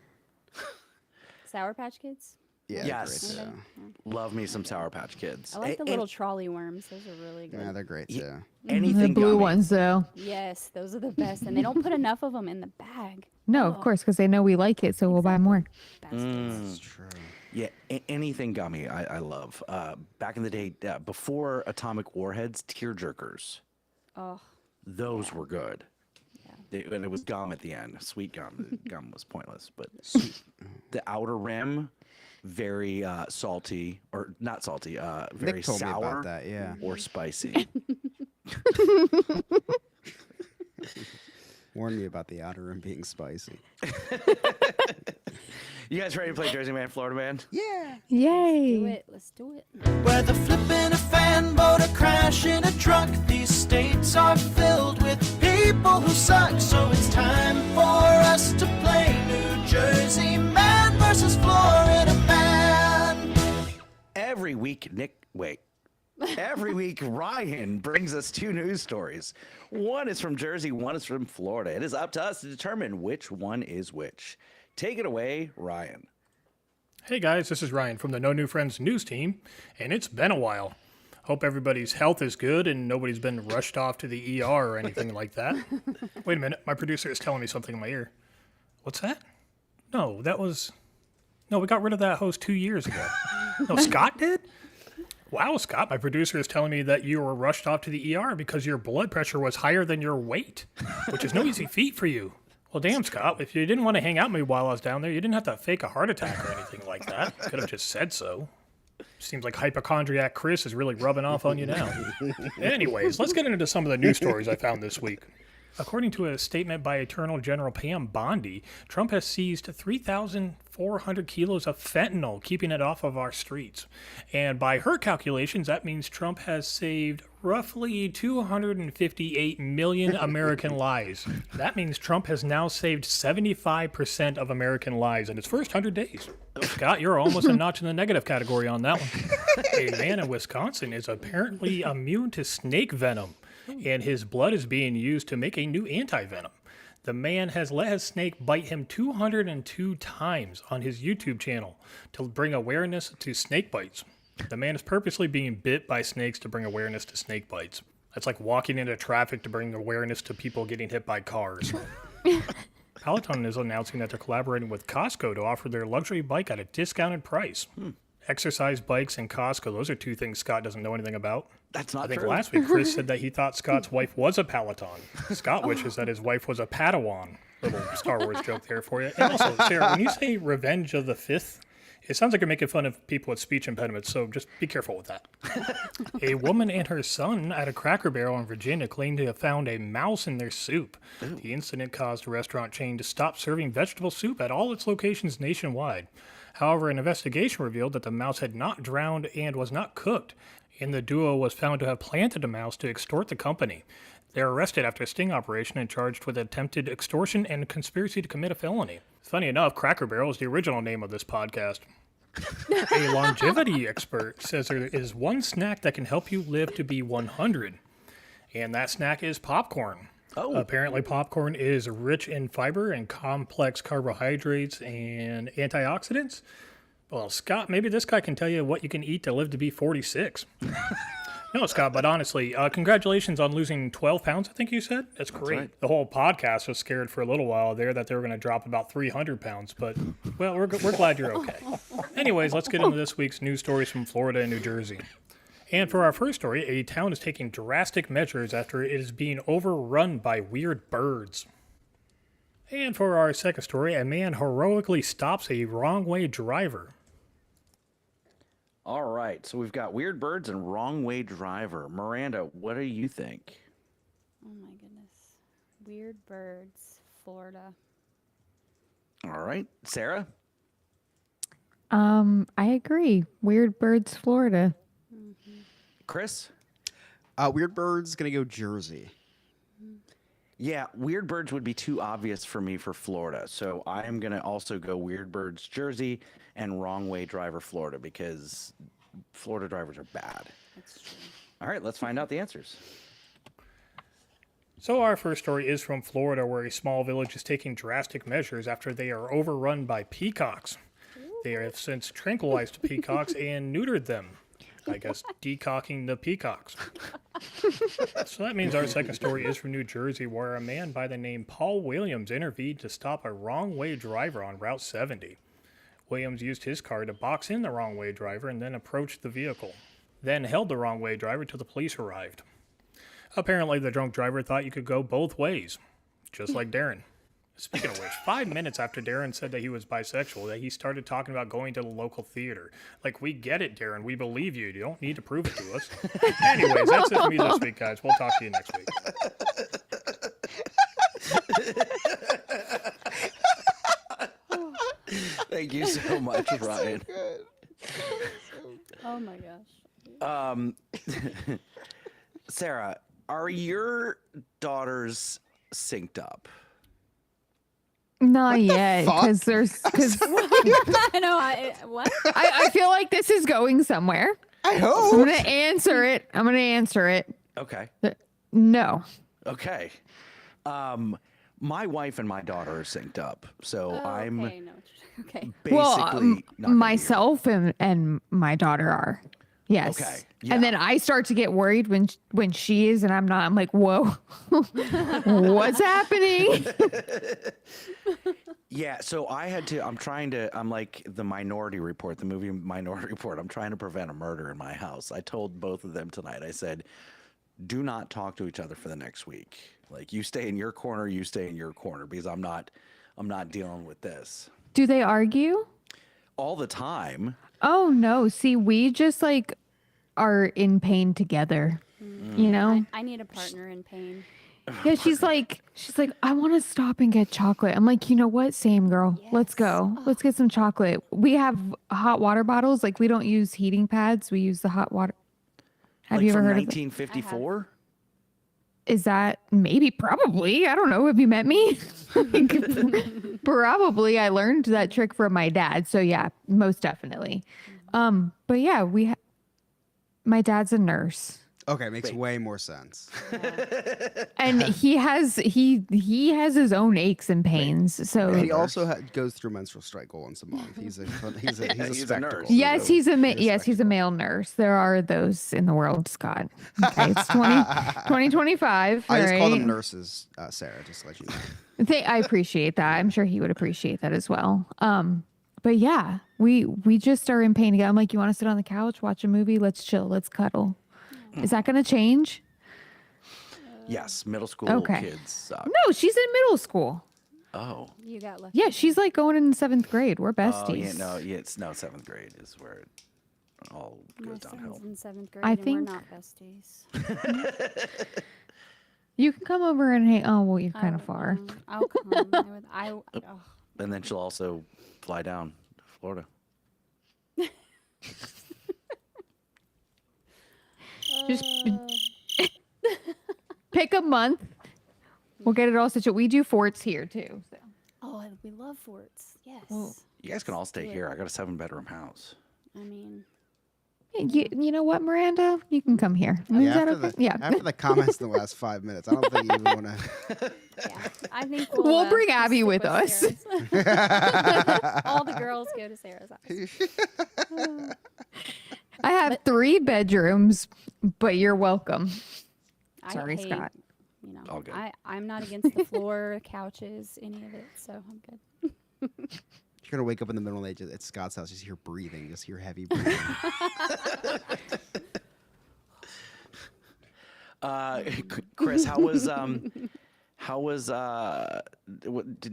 Sour Patch Kids? Yeah. they're Yes. Great Okay. too. Love me some Sour Patch Kids. I like the And little trolley worms. Those are really good. Yeah, they're great Ye- too. anything The blue gummy. ones, though. Yes, those are the best. And they don't put enough of them in the bag. No, of course, because they know we like it, so we'll buy more. Bastards. That's true. Yeah, anything gummy I love. Back in the day, before atomic warheads, tear jerkers. Oh, Those were good. yeah. And it was gum at the end. Sweet gum. The gum was pointless, but the outer rim, very salty, or not salty. Very Nick told sour me about that. Yeah. or spicy. Warned me about the outer rim being spicy. You guys ready to play Jersey Man, Florida Man? Yeah. Do Yay. it. Let's do it. Whether flipping a fan boat or crashing a truck, these states are filled with people who suck. So it's time for us to play New Jersey Man versus Florida Man. Every week, Every week, Ryan brings us two news stories. One is from Jersey, one is from Florida. It is up to us to determine which one is which. Take it away, Ryan. Hey guys, this is Ryan from the No New Friends news team, and it's been a while. Hope everybody's health is good and nobody's been rushed off to the ER or anything like that. Wait a minute, my producer is telling me something in my ear. What's that? No, we got rid of that host 2 years ago. No, Scott did? Wow, Scott, my producer is telling me that you were rushed off to the ER because your blood pressure was higher than your weight, which is no easy feat for you. Well, damn, Scott, if you didn't want to hang out with me while I was down there, you didn't have to fake a heart attack or anything like that. You could have just said so. Seems like hypochondriac Chris is really rubbing off on you now. Anyways, let's get into some of the news stories I found this week. According to a statement by Attorney General Pam Bondi, Trump has seized 3,400 kilos of fentanyl, keeping it off of our streets. And by her calculations, that means Trump has saved roughly 258 million American lives. That means Trump has now saved 75% of American lives in his first 100 days. Scott, you're almost a notch in the negative category on that one. A man in Wisconsin is apparently immune to snake venom, and his blood is being used to make a new anti-venom. The man has let his snake bite him 202 times on his YouTube channel to bring awareness to snake bites. The man is purposely being bit by snakes to bring awareness to snake bites. That's like walking into traffic to bring awareness to people getting hit by cars. Peloton is announcing that they're collaborating with Costco to offer their luxury bike at a discounted price. Exercise bikes and Costco, those are two things Scott doesn't know anything about. That's not I think true. last week Chris said that he thought Scott's wife was a Peloton. Scott wishes that his wife was a Padawan. Little Star Wars joke there for you. And also, Sarah, when you say Revenge of the Fifth, it sounds like you're making fun of people with speech impediments, so just be careful with that. A woman and her son at a Cracker Barrel in Virginia claimed to have found a mouse in their soup. The incident caused a restaurant chain to stop serving vegetable soup at all its locations nationwide. However, an investigation revealed that the mouse had not drowned and was not cooked, and the duo was found to have planted a mouse to extort the company. They were arrested after a sting operation and charged with attempted extortion and conspiracy to commit a felony. Funny enough, Cracker Barrel is the original name of this podcast. A longevity expert says there is one snack that can help you live to be 100, and that snack is popcorn. Oh. Apparently, popcorn is rich in fiber and complex carbohydrates and antioxidants. Well, Scott, maybe this guy can tell you what you can eat to live to be 46. No, Scott, but honestly, congratulations on losing 12 pounds, I think you said. That's great. right. The whole podcast was scared for a little while there that they were going to drop about 300 pounds, but, well, we're glad you're okay. Anyways, let's get into this week's news stories from Florida and New Jersey. And for our first story, a town is taking drastic measures after it is being overrun by weird birds. And for our second story, a man heroically stops a wrong-way driver. All right, so we've got weird birds and wrong way driver. Miranda, what do you think? Oh my goodness. Weird birds, Florida. All right, Sarah. I agree. Weird Birds, Florida. Chris. Weird Bird's gonna go Jersey. Yeah, Weird Birds would be too obvious for me for Florida. So I am going to also go Weird Birds, Jersey, and Wrong Way Driver, Florida, because Florida drivers are bad. That's true. All right, let's find out the answers. So our first story is from Florida, where a small village is taking drastic measures after they are overrun by peacocks. They have since tranquilized peacocks and neutered them. I guess decocking the peacocks. So that means our second story is from New Jersey, where a man by the name Paul Williams intervened to stop a wrong-way driver on Route 70. Williams used his car to box in the wrong-way driver and then approached the vehicle, then held the wrong-way driver till the police arrived. Apparently, the drunk driver thought you could go both ways, just like Darren. Speaking of which, 5 minutes after Darren said that he was bisexual, that he started talking about going to the local theater. Like, we get it, Darren. We believe you. You don't need to prove it to us. Anyways, that's it for me this week, guys. We'll talk to you next week. Thank you so much, Ryan. Oh my gosh. Sarah, are your daughters synced up? Not yet, because I know. What? I feel like this is going somewhere. I I'm hope. gonna answer it. Okay. No. Okay. My wife and my daughter are synced up, so Oh, I'm okay. No. Okay. basically Well, not gonna be here. myself and my daughter are. Yes. Okay, And then I start to get worried when she is and I'm not. I'm like, whoa, what's happening? Yeah, so I'm like the Minority Report, the movie Minority Report. I'm trying to prevent a murder in my house. I told both of them tonight, I said, do not talk to each other for the next week. Like, you stay in your corner, because I'm not dealing with this. Do they argue? All the time. Oh no. See, we just like are in pain together. You know? I need a partner in pain. Yeah, she's like, I want to stop and get chocolate. I'm like, you know what? Same, girl. Let's go. Let's get some chocolate. We have hot water bottles. Like, we don't use heating pads. We use the hot water. Have Like you ever from heard of it? 1954? Is that maybe, probably? I don't know. Have you met me? Probably. I learned that trick from my dad. So yeah, most definitely. But yeah, my dad's a nurse. Okay, makes way more sense. And he has his own aches and pains. So And he also goes through menstrual cycle once a month. He's a spectacle. nurse. yes, he's a male nurse. There are those in the world, Scott. Okay, it's 2025. I just call them right? nurses, Sarah, just to let you know. I appreciate that. I'm sure he would appreciate that as well. But yeah, we just are in pain again. I'm like, you want to sit on the couch, watch a movie? Let's chill. Let's cuddle. Is that going to change? Yes, middle school kids suck. No, she's in middle school. Oh. You got lucky. Yeah, she's like going in 7th grade. We're Oh, besties. it's 7th grade is where it all My goes downhill. son's in 7th grade, I and think- we're not besties. You can come over and hang. Oh, well, you're kind of far. I'll come. Oh. And then she'll also fly down to Florida. Just pick a month. We'll get it all situated. We do forts here too. So. Oh, we love forts. Yes. You guys can all stay here. I got a 7-bedroom house. I mean, You know what, Miranda? You can come here. Is Yeah, that after, okay? Yeah. after the comments in the last 5 minutes, I don't think you even want to. yeah. I think We'll bring just Abby stick with us. Sarah's. All the girls go to Sarah's house. I have 3 bedrooms, but you're welcome. Sorry, I hate, Scott. You know, All good. I'm not against the floor, couches, any of it, so I'm good. You're gonna wake up in the middle of the night at Scott's house, just hear breathing, just hear heavy breathing. Chris, didn't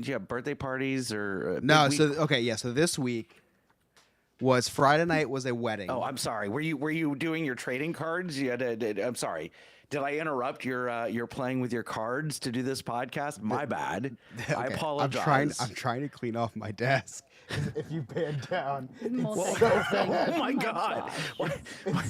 you have birthday parties or No, big so week? okay, yeah. So this week was Friday night was a wedding. Oh, I'm sorry. Were you doing your trading cards? You had I'm sorry. Did I interrupt your playing with your cards to do this podcast? My bad. I Okay, apologize. I'm trying to clean off my desk. If you pan down, Multitasking. Oh my God! What What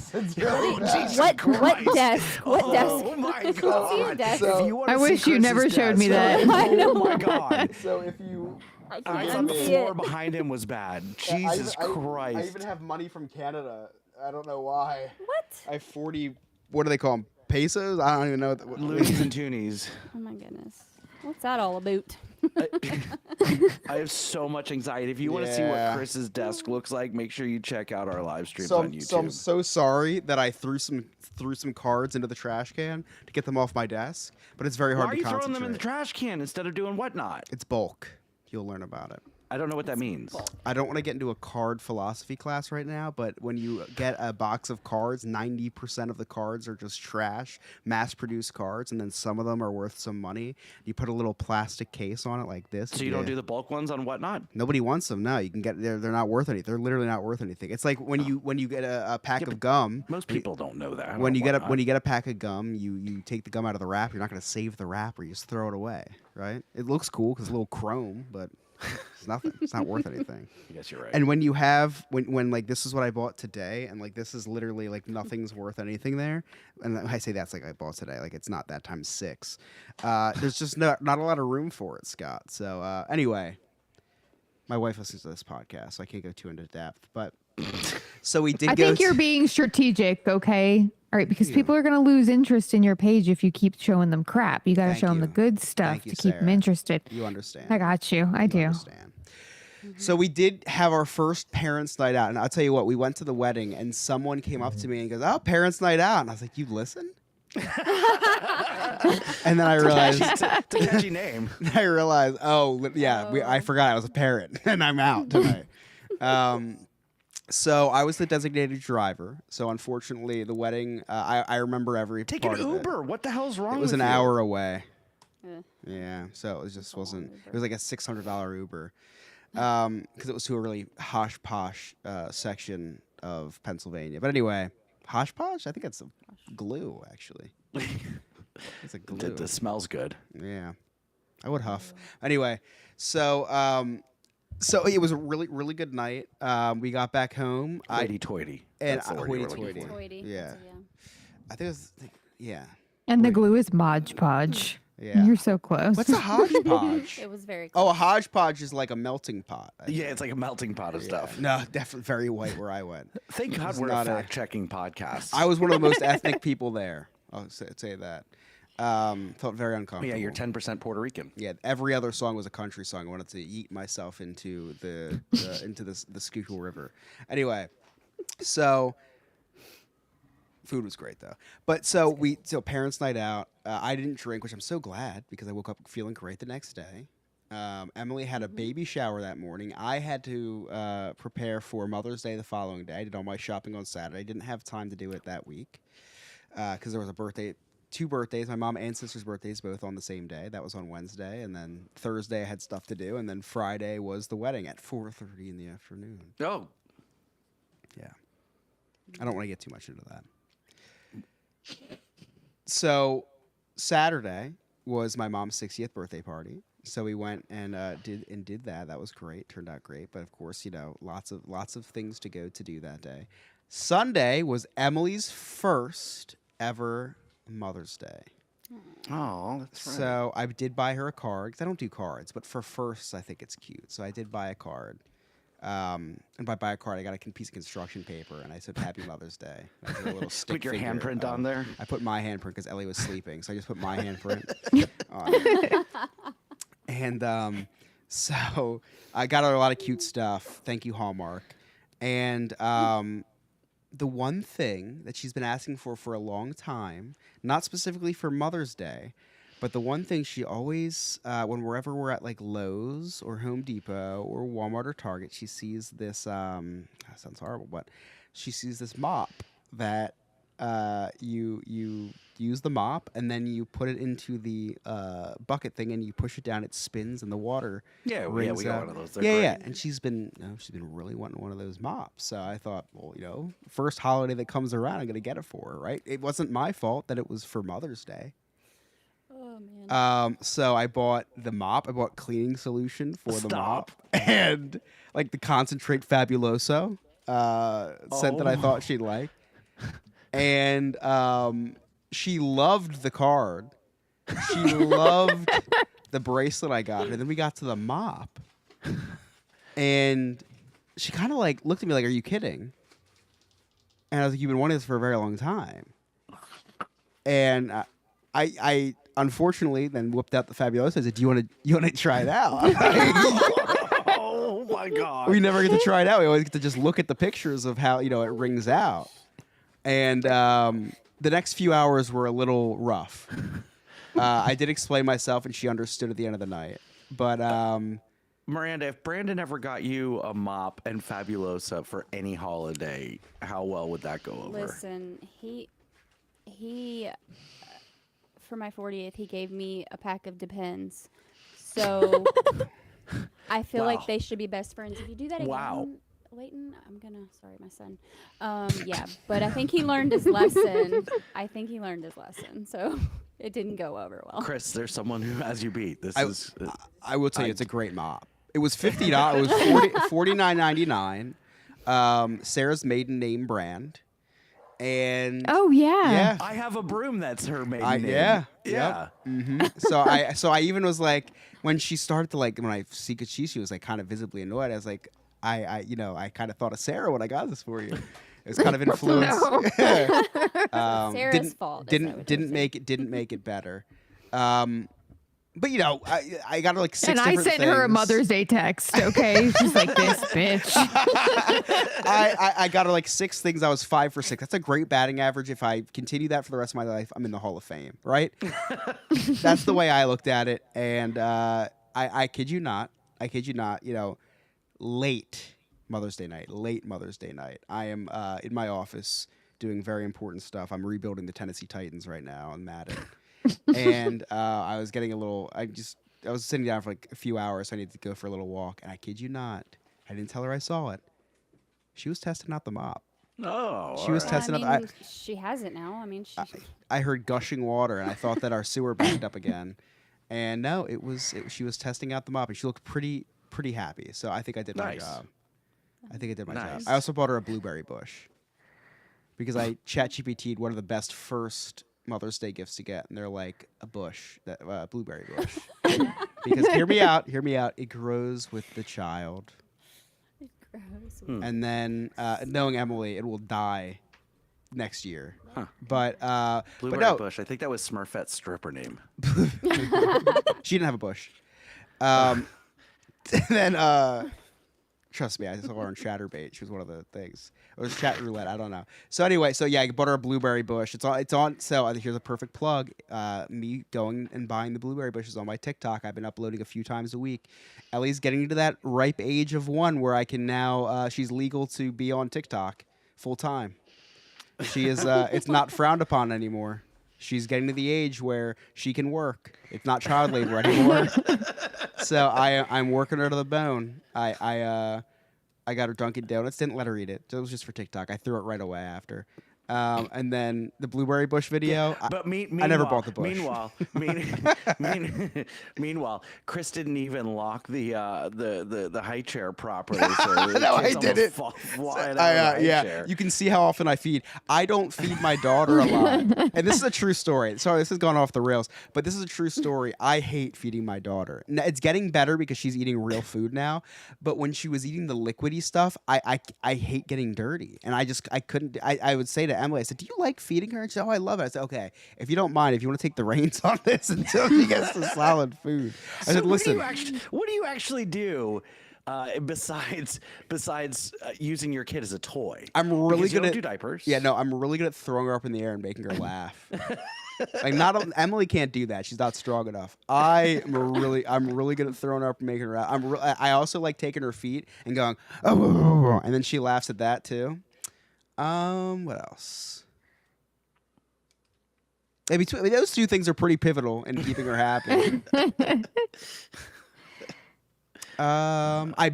desk? What desk? Oh my See your God! desk. If you wanna I see wish you Chris's never showed me desk- that. Oh my God! so if you, I I can't thought the unsee floor it. behind him was bad. I Jesus even- Christ! I even have money from Canada. I don't know why. What? I have 40. What do they call them? Pesos? I don't even know. What Loonies and toonies. Oh my goodness. What's that all about? I have so much anxiety. If you want to see what Yeah. Chris's desk looks like, make sure you check out our live streams So, on YouTube. so I'm so sorry that I threw some cards into the trash can to get them off my desk, but it's very Why hard are to you concentrate. throwing them in the trash can instead of doing whatnot? It's bulk. You'll learn about it. I don't know what that means. I don't want to get into a card philosophy class right now, but when you get a box of cards, 90% of the cards are just trash, mass-produced cards, and then some of them are worth some money. You put a little plastic case on it like this. So you don't do the bulk ones on whatnot? Nobody wants them. No, you can get. They're not worth anything. They're literally not worth anything. It's like when you get a pack of gum. Most people don't know that. When you get Whatnot. when you get a pack of gum, you take the gum out of the wrap. You're not going to save the wrapper. You just throw it away, right? It looks cool because it's a little chrome, but it's nothing. It's not worth anything. I guess you're right. And when you have when like this is what I bought today, and like this is literally like nothing's worth anything there, and I say that's like I bought today, like it's not that times 6. There's just not a lot of room for it, Scott. So anyway, my wife listens to this podcast, so I can't go too into depth, but so we did. I think you're being strategic, okay? All right, because people are going to lose interest in your page if you keep showing them crap. You got to Thank show them the you. good stuff Thank you, to keep them Sarah. interested. You understand. I got you. I You do. understand. So we did have our first parents' night out, and I'll tell you what, we went to the wedding, and someone came up to me and goes, "Oh, parents' night out," and I was like, "You listen?" And then I realized, it's a catchy name. I realized, I forgot I was a parent, and I'm out tonight. So I was the designated driver. So unfortunately, the wedding, I remember every Take part an of it. Uber. What the hell's wrong It was with an you? hour away. Eh. Yeah, so it just wasn't. Uber. It was like a $600 Uber, because it was to a really hosh posh section of Pennsylvania. But anyway, hosh posh. I think that's a glue, actually. It's a glue. It smells good. Yeah, I would huff. Anyway, so so it was a really really good night. We got back home. Hoity-toity. And That's the word you were looking hoity-toity. for. Toity. Yeah. That's I think it was. Yeah. And the glue is Mod Podge. Yeah. You're so close. What's a hodgepodge? It was very Oh, a hodgepodge is like a melting pot. I Yeah, think. it's like a melting pot of stuff. No, definitely very white where I went. Thank God was we're a not a- fact-checking podcast. I was one of the most ethnic people there. I'll say that. Felt very uncomfortable. Yeah, you're 10% Puerto Rican. Yeah, every other song was a country song. I wanted to eat myself into the Schuylkill River. Anyway, so food was great though. But so parents' night out. I didn't drink, which I'm so glad because I woke up feeling great the next day. Emily had a baby shower that morning. I had to prepare for Mother's Day the following day. I did all my shopping on Saturday. I didn't have time to do it that week because there was a birthday. 2 birthdays, my mom and sister's birthdays, both on the same day. That was on Wednesday, and then Thursday I had stuff to do, and then Friday was the wedding at 4:30 in the afternoon. Oh, Yeah, I don't want to get too much into that. So Saturday was my mom's 60th birthday party. So we went and did that. That was great. Turned out great. But of course, lots of things to go to do that day. Sunday was Emily's first ever Mother's Day. oh, that's right. So I did buy her a card, 'cause I don't do cards, but for firsts, I think it's cute. So I did buy a card. And by buy a card, I got a piece of construction paper, and I said "Happy Mother's Day." I did a little stick Put your figure handprint on of- there. I put my handprint because Ellie was sleeping, so I just put my handprint on it. And so I got her a lot of cute stuff. Thank you, Hallmark. And the one thing that she's been asking for a long time, not specifically for Mother's Day, but the one thing she always, whenever we're at like Lowe's or Home Depot or Walmart or Target, she sees this, that sounds horrible, but she sees this mop that you use the mop and then you put it into the bucket thing and you push it down. It spins and the water. Yeah, rings we got out. one of those. They're Yeah. great. And she's been really wanting one of those mops. So I thought, well, first holiday that comes around, I'm gonna get it for her. Right? It wasn't my fault that it was for Mother's Day. Oh man. So I bought the mop. I bought cleaning solution for the mop Stop. and like the concentrate Fabuloso scent that I thought she'd like. And she loved the card. She loved the bracelet I got her. And then we got to the mop, and she kind of like looked at me like, "Are you kidding?" And I was like, "You've been wanting this for a very long time." And I unfortunately then whipped out the Fabuloso. I said, "Do you want to try it out?" Oh my god. We never get to try it out. We always get to just look at the pictures of how it rings out. And the next few hours were a little rough. I did explain myself, and she understood at the end of the night. But Miranda, if Brandon ever got you a mop and Fabulosa for any holiday, how well would that go over? Listen, he for my 40th, he gave me a pack of Depends. So I feel Wow. like they should be best friends. If you do that again, Wow. Leighton, sorry, my son. Yeah, but I think he learned his lesson. So it didn't go over well. Chris, there's someone who has you beat. I will tell you, it's a great mop. It was $50. It was $49.99. Sarah's maiden name brand. And Oh yeah. yeah. I have a broom that's her maiden name. Yeah. Yeah. So I even was like, when she started to when I see she was like kind of visibly annoyed. I was like, I kind of thought of Sarah when I got this for you. It was kind of influenced. Sarah's fault. Didn't make it better. But I got her like 6 And I different sent her a things. Mother's Day text. Okay, she's like, this bitch. I got her like 6 things. I was 5 for 6. That's a great batting average. If I continue that for the rest of my life, I'm in the Hall of Fame, right? That's the way I looked at it. And I kid you not. Late Mother's Day night. I am in my office doing very important stuff. I'm rebuilding the Tennessee Titans right now on Madden. And I was getting I was sitting down for like a few hours, so I needed to go for a little walk. And I kid you not, I didn't tell her I saw it. She was testing out the mop. Oh. She was testing out. She has it now. I mean, I heard gushing water, and I thought that our sewer backed up again. And no, she was testing out the mop, and she looked pretty happy. So I think I did my Nice. job. I think I did my job. Nice. I also bought her a blueberry bush because I ChatGPT'd what are the best first Mother's Day gifts to get, and they're like a bush, blueberry bush. Because hear me out, it grows with the child. gross. And then knowing Emily, it will die next year. Huh. But Blueberry no, Bush. I think that was Smurfette's stripper name. she didn't have a bush. And then trust me, I saw her on Chatterbait. She was one of the things. It was Chat Roulette. I don't know. So anyway, I bought her a blueberry bush. It's on sale. I think here's a perfect plug. Me going and buying the blueberry bushes on my TikTok. I've been uploading a few times a week. Ellie's getting to that ripe age of 1 where I can now. She's legal to be on TikTok full time. She is. It's not frowned upon anymore. She's getting to the age where she can work. It's not child labor anymore. So I'm working her to the bone. I got her Dunkin' Donuts. Didn't let her eat it. It was just for TikTok. I threw it right away after. And then the blueberry bush video. But I never bought the bush. Meanwhile, Chris didn't even lock the high chair properly. So No, I didn't. Chair. You can see how often I feed. I don't feed my daughter a lot. And this is a true story. Sorry, this has gone off the rails, but this is a true story. I hate feeding my daughter. Now, it's getting better because she's eating real food now. But when she was eating the liquidy stuff, I hate getting dirty. And I couldn't. I would say to Emily, I said, "Do you like feeding her?" And she said, "Oh, I love it." I said, "Okay, if you don't mind, if you want to take the reins on this until she gets to solid food." I said, "Listen, What do you actually do besides using your kid as a toy? I'm really Because you good don't at do diapers. Yeah, no, I'm really good at throwing her up in the air and making her laugh. Emily can't do that. She's not strong enough. I'm really good at throwing her up and making her laugh. I also like taking her feet and going, oh, and then she laughs at that too. What else? And between those two things are pretty pivotal in keeping her happy. I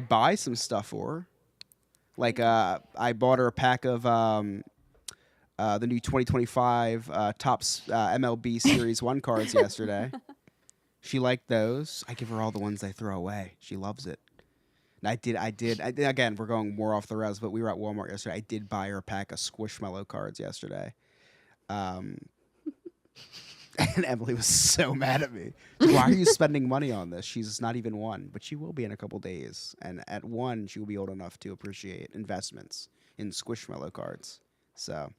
buy some stuff for her. Like I bought her a pack of the new 2025 Topps MLB Series 1 cards yesterday. She liked those. I give her all the ones I throw away. She loves it. And I did. Again, we're going more off the rails, but we were at Walmart yesterday. I did buy her a pack of Squishmallow cards yesterday. And Emily was so mad at me. Why are you spending money on this? She's not even 1, but she will be in a couple days. And at 1, she will be old enough to appreciate investments in Squishmallow cards. So,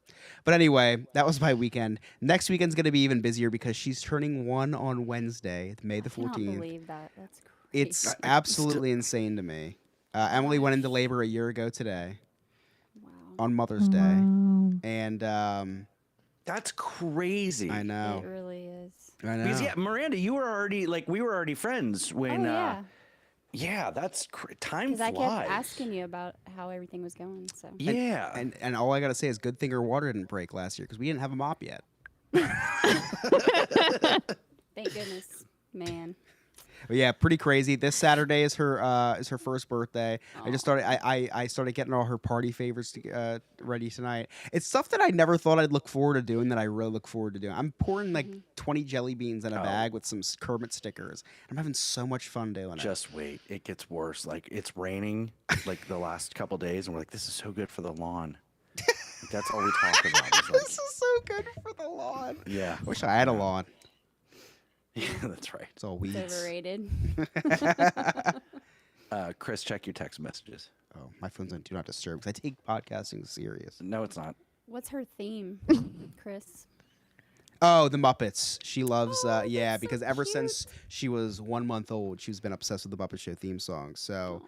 but anyway, that was my weekend. Next weekend's going to be even busier because she's turning 1 on Wednesday, May the 14th. I can't believe that. That's crazy. It's absolutely insane to me. Emily went into labor a year ago today. Wow. On Mother's Day. And That's crazy. I know. It really is. I know. Because yeah, Miranda, you were already we were already friends when. Oh, yeah. Yeah, that's time Because flies. I kept asking you about how everything was going. So. Yeah, And all I got to say is good thing her water didn't break last year because we didn't have a mop yet. Thank goodness, man. But yeah, pretty crazy. This Saturday is her first birthday. I just started. I started getting all her party favors ready tonight. It's stuff that I never thought I'd look forward to doing that I really look forward to doing. I'm pouring like 20 jelly beans in a bag with some Kermit stickers. I'm having so much fun doing it. just wait, it gets worse. Like it's raining like the last couple days, and we're like, this is so good for the lawn. Like, that's all we talk about. Is like, This is so good for the lawn. yeah, Wish I had a lawn. yeah, that's right. It's all weeds. It's overrated. Chris, check your text messages. Oh, my phone's on Do Not Disturb because I take podcasting serious. No, it's not. What's her theme, Chris? Oh, the Muppets. She loves, Oh, yeah, that's so because ever cute. since she was 1 month old, she's been obsessed with the Muppet Show theme song. So,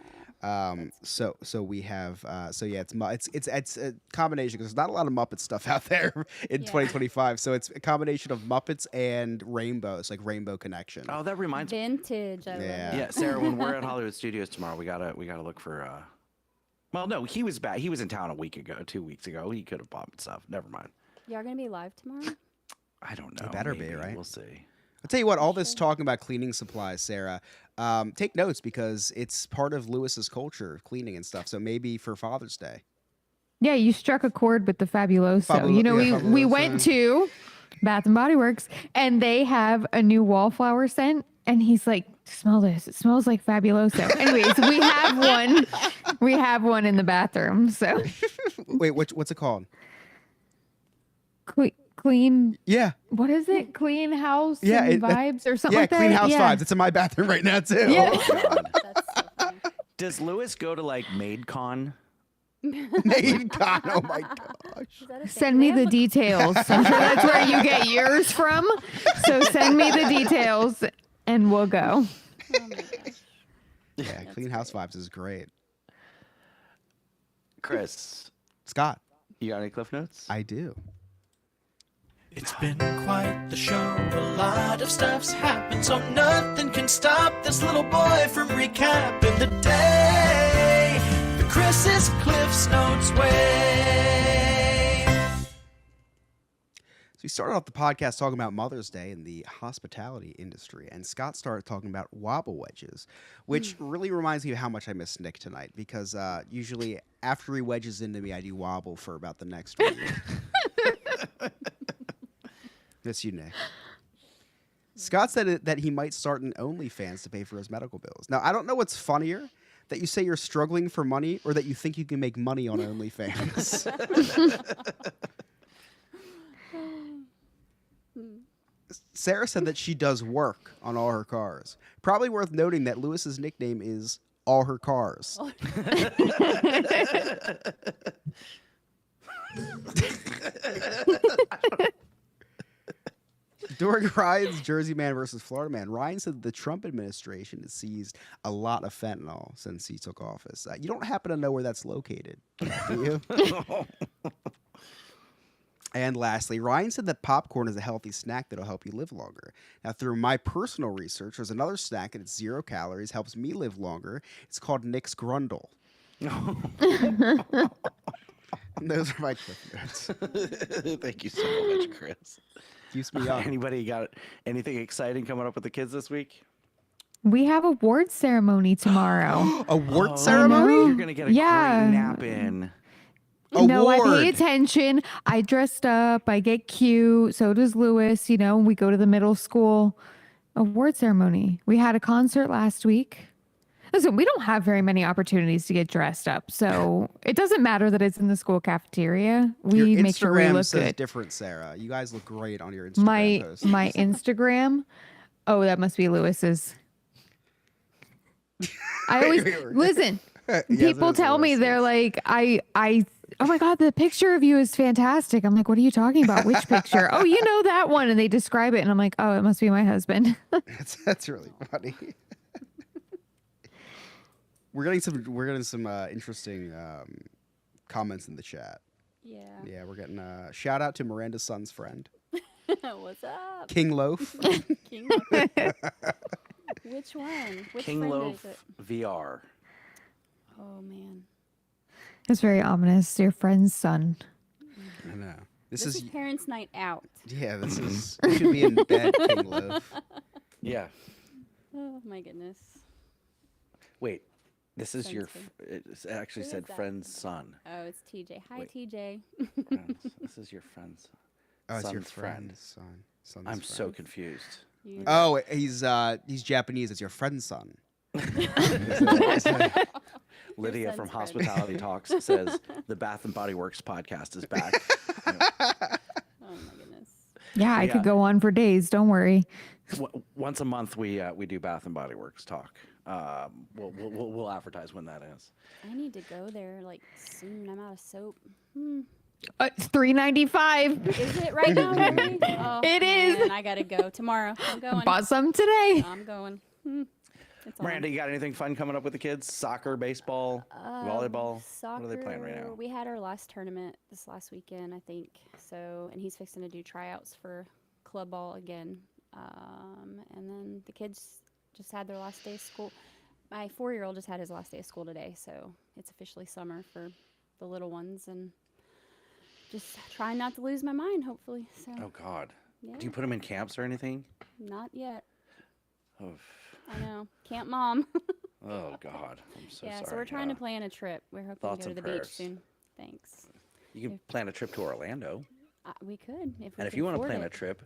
so we have, so yeah, it's a combination because there's not a lot of Muppet stuff out there in 2025. So it's a combination of Muppets and rainbows, like Rainbow Connection. Oh, that reminds me. Vintage. I love Yeah. it. Yeah, Sarah, when we're at Hollywood Studios tomorrow, we gotta look for. Well, no, he was back. He was in town a week ago, 2 weeks ago. He could have bought stuff. Never mind. Y'all gonna be live tomorrow? I don't know. It better be, maybe. right? We'll see. I'll tell you what, all this talking about cleaning supplies, Sarah, take notes because it's part of Lewis's culture, cleaning and stuff. So maybe for Father's Day. Yeah, you struck a chord with the Fabuloso. You know, we Fabuloso. went to Bath and Body Works and they have a new wallflower scent. And he's like, smell this. It smells like Fabuloso. Anyways, we have one. We have one in the bathroom. So Wait, what's it called? clean. Yeah. What is it? Clean house Yeah, and vibes or something like that? Clean House Yeah. Vibes. It's in my bathroom right now, too. Yeah. Oh, God. That's so funny. Does Lewis go to like MaidCon? Made God, oh my gosh. Is that a thing? Send me They the have details. I'm sure that's where you get yours from. So send me the details and we'll go. Oh my gosh. Yeah, Clean House Vibes is great. Chris, Scott, you got any cliff notes? I do. It's been quite the show. A lot of stuff's happened, so nothing can stop this little boy from recapping the day the Chris's Cliff's Notes way. So we started off the podcast talking about Mother's Day in the hospitality industry, and Scott started talking about wobble wedges, which really reminds me of how much I miss Nick tonight, because usually after he wedges into me, I do wobble for about the next week. Miss you, Nick. Scott said that he might start an OnlyFans to pay for his medical bills. Now, I don't know what's funnier, that you say you're struggling for money or that you think you can make money on OnlyFans. Sarah said that she does work on all her cars. Probably worth noting that Lewis's nickname is All Her Cars. During Ryan's Jersey Man versus Florida Man, Ryan said the Trump administration has seized a lot of fentanyl since he took office. You don't happen to know where that's located, do you? And lastly, Ryan said that popcorn is a healthy snack that'll help you live longer. Now, through my personal research, there's another snack and it's 0 calories, helps me live longer. It's called Nick's Grundle. And those are my clip notes. Thank you so much, Chris. Keeps me young. Anybody got anything exciting coming up with the kids this week? We have a award ceremony tomorrow. Award ceremony? You're gonna get a Yeah. great nap in. No, I Award. pay attention. I dressed up. I get cute. So does Lewis. You know, we go to the middle school award ceremony. We had a concert last week. Listen, we don't have very many opportunities to get dressed up. So it doesn't matter that it's in the school cafeteria. We Your make sure we Instagram look says good. different, Sarah. You guys look great on your Instagram posts. My Instagram. Oh, that must be Lewis's. I always listen. People tell me they're like, oh my God, the picture of you is fantastic. I'm like, what are you talking about? Which picture? Oh, you know that one. And they describe it. And I'm like, oh, it must be my husband. That's really funny. We're getting some interesting comments in the chat. Yeah. Yeah, we're getting a shout out to Miranda's son's friend, What's up? King Loaf. King. Which one? Which King friend Loaf is it? VR. Oh man. It's very ominous. Your friend's son. I know. This is parents' night out. Yeah, this is. You should be in bed, King Loaf. Yeah. Oh my goodness. Wait. This is your. Friend's It actually Who said is that? friend's son. Oh, it's TJ. Hi, Wait. TJ. Friends. This is your friend's. Oh, it's your son's friend. friend's son. Son's I'm friend. so confused. You- Oh, he's Japanese. It's your friend's son. Lydia from son's friend. Hospitality Talks says the Bath and Body Works podcast is back. Oh my goodness. Yeah, I Yeah. could go on for days. Don't worry. Once a month we do Bath and Body Works talk. We'll advertise when that is. I need to go there like soon. I'm out of soap. It's $3.95. Is it right now? Already? Oh, It is. man, I gotta go tomorrow. I'm going. Bought some today. I'm going. It's on. Miranda, you got anything fun coming up with the kids? Soccer, baseball, volleyball? Soccer. What are they playing right now? We had our last tournament this last weekend, I think. So, and he's fixing to do tryouts for club ball again. And then the kids just had their last day of school. My 4-year-old just had his last day of school today, so it's officially summer for the little ones, and just trying not to lose my mind, hopefully. So, Oh God. yeah, Do you put them in camps or anything? not yet. Oh, I know, camp mom. oh God. I'm so Yeah, sorry. so we're trying to plan a trip. We're hoping thoughts to go to and the beach prayers. soon. Thanks. You can plan a trip to Orlando. We could if we And if could you want to afford plan a it. trip,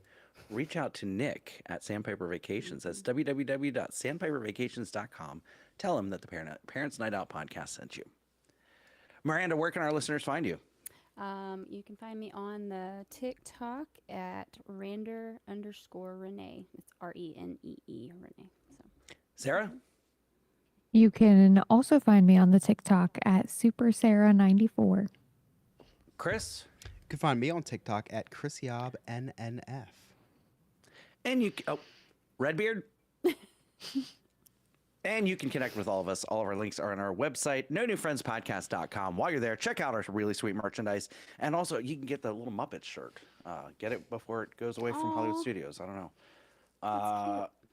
reach out to Nick at Sandpiper Vacations. That's www.sandpipervacations.com. Tell him that the Parents Night Out podcast sent you. Miranda, where can our listeners find you? You can find me on the TikTok at Rander_Renee. It's RENEE Renee. So Sarah? You can also find me on the TikTok at SuperSarah94. Chris? You can find me on TikTok at ChrisYobNNF. And you, Redbeard. And you can connect with all of us. All of our links are on our website, nonewfriendspodcast.com. While you're there, check out our really sweet merchandise. And also, you can get the little Muppet shirt. Get it before it goes away from Hollywood Studios. I don't know.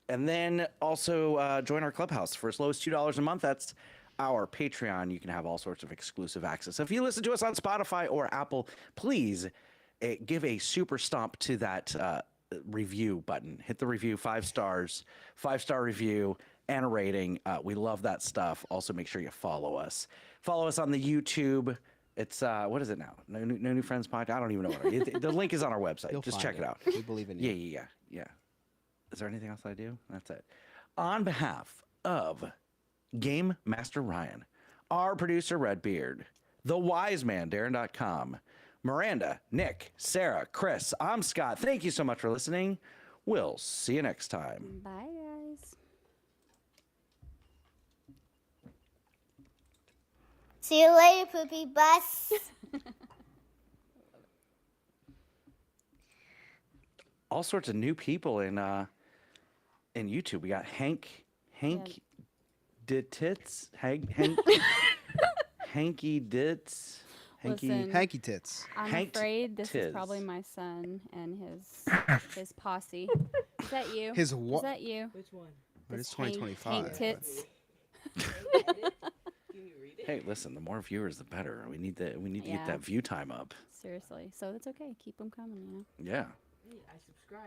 And then also join our clubhouse for as low as $2 a month. That's our Patreon. You can have all sorts of exclusive access. If you listen to us on Spotify or Apple, please give a super stomp to that review button. Hit the review, 5 stars, 5-star review, and a rating. We love that stuff. Also, make sure you follow us. Follow us on the YouTube. It's what is it now? No New Friends podcast. I don't even know what the link is on our website. You'll Just find check it out. We believe in you. Yeah. Is there anything else I do? That's it. On behalf of Game Master Ryan, our producer Redbeard, the wise man Darren.com, Miranda, Nick, Sarah, Chris, I'm Scott. Thank you so much for listening. We'll see you next time. bye, guys. See you later, poopy bus. All sorts of new people in YouTube. We got Hank Ditits, Hanky Dits, Listen. Hanky tits. I'm Hank afraid this Tiz. is probably my son and his posse. Is that you? His Is what? that you? Which one? But it's This Hank- 2025. Hank tits. Hey, listen, the more viewers, the better. We need to get Yeah. that view time up. Seriously. So it's okay. Keep them coming, you know. Yeah.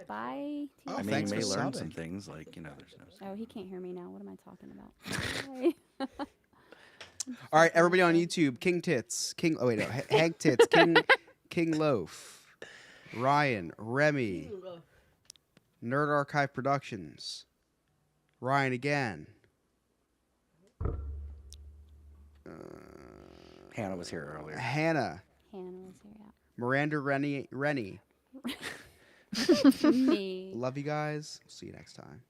Bye. Oh, I mean, thanks you may for learn subbing. some things like there's no. Oh, he can't hear me now. What am I talking about? Bye. All right, everybody on YouTube, King Tits, King. Oh wait, no, Hank Tits, King Loaf, Ryan, Remy, Nerd Archive Productions, Ryan again. Hannah was here earlier. Hannah, Hannah was here. Miranda, Rennie. Me. Love you guys. See you next time.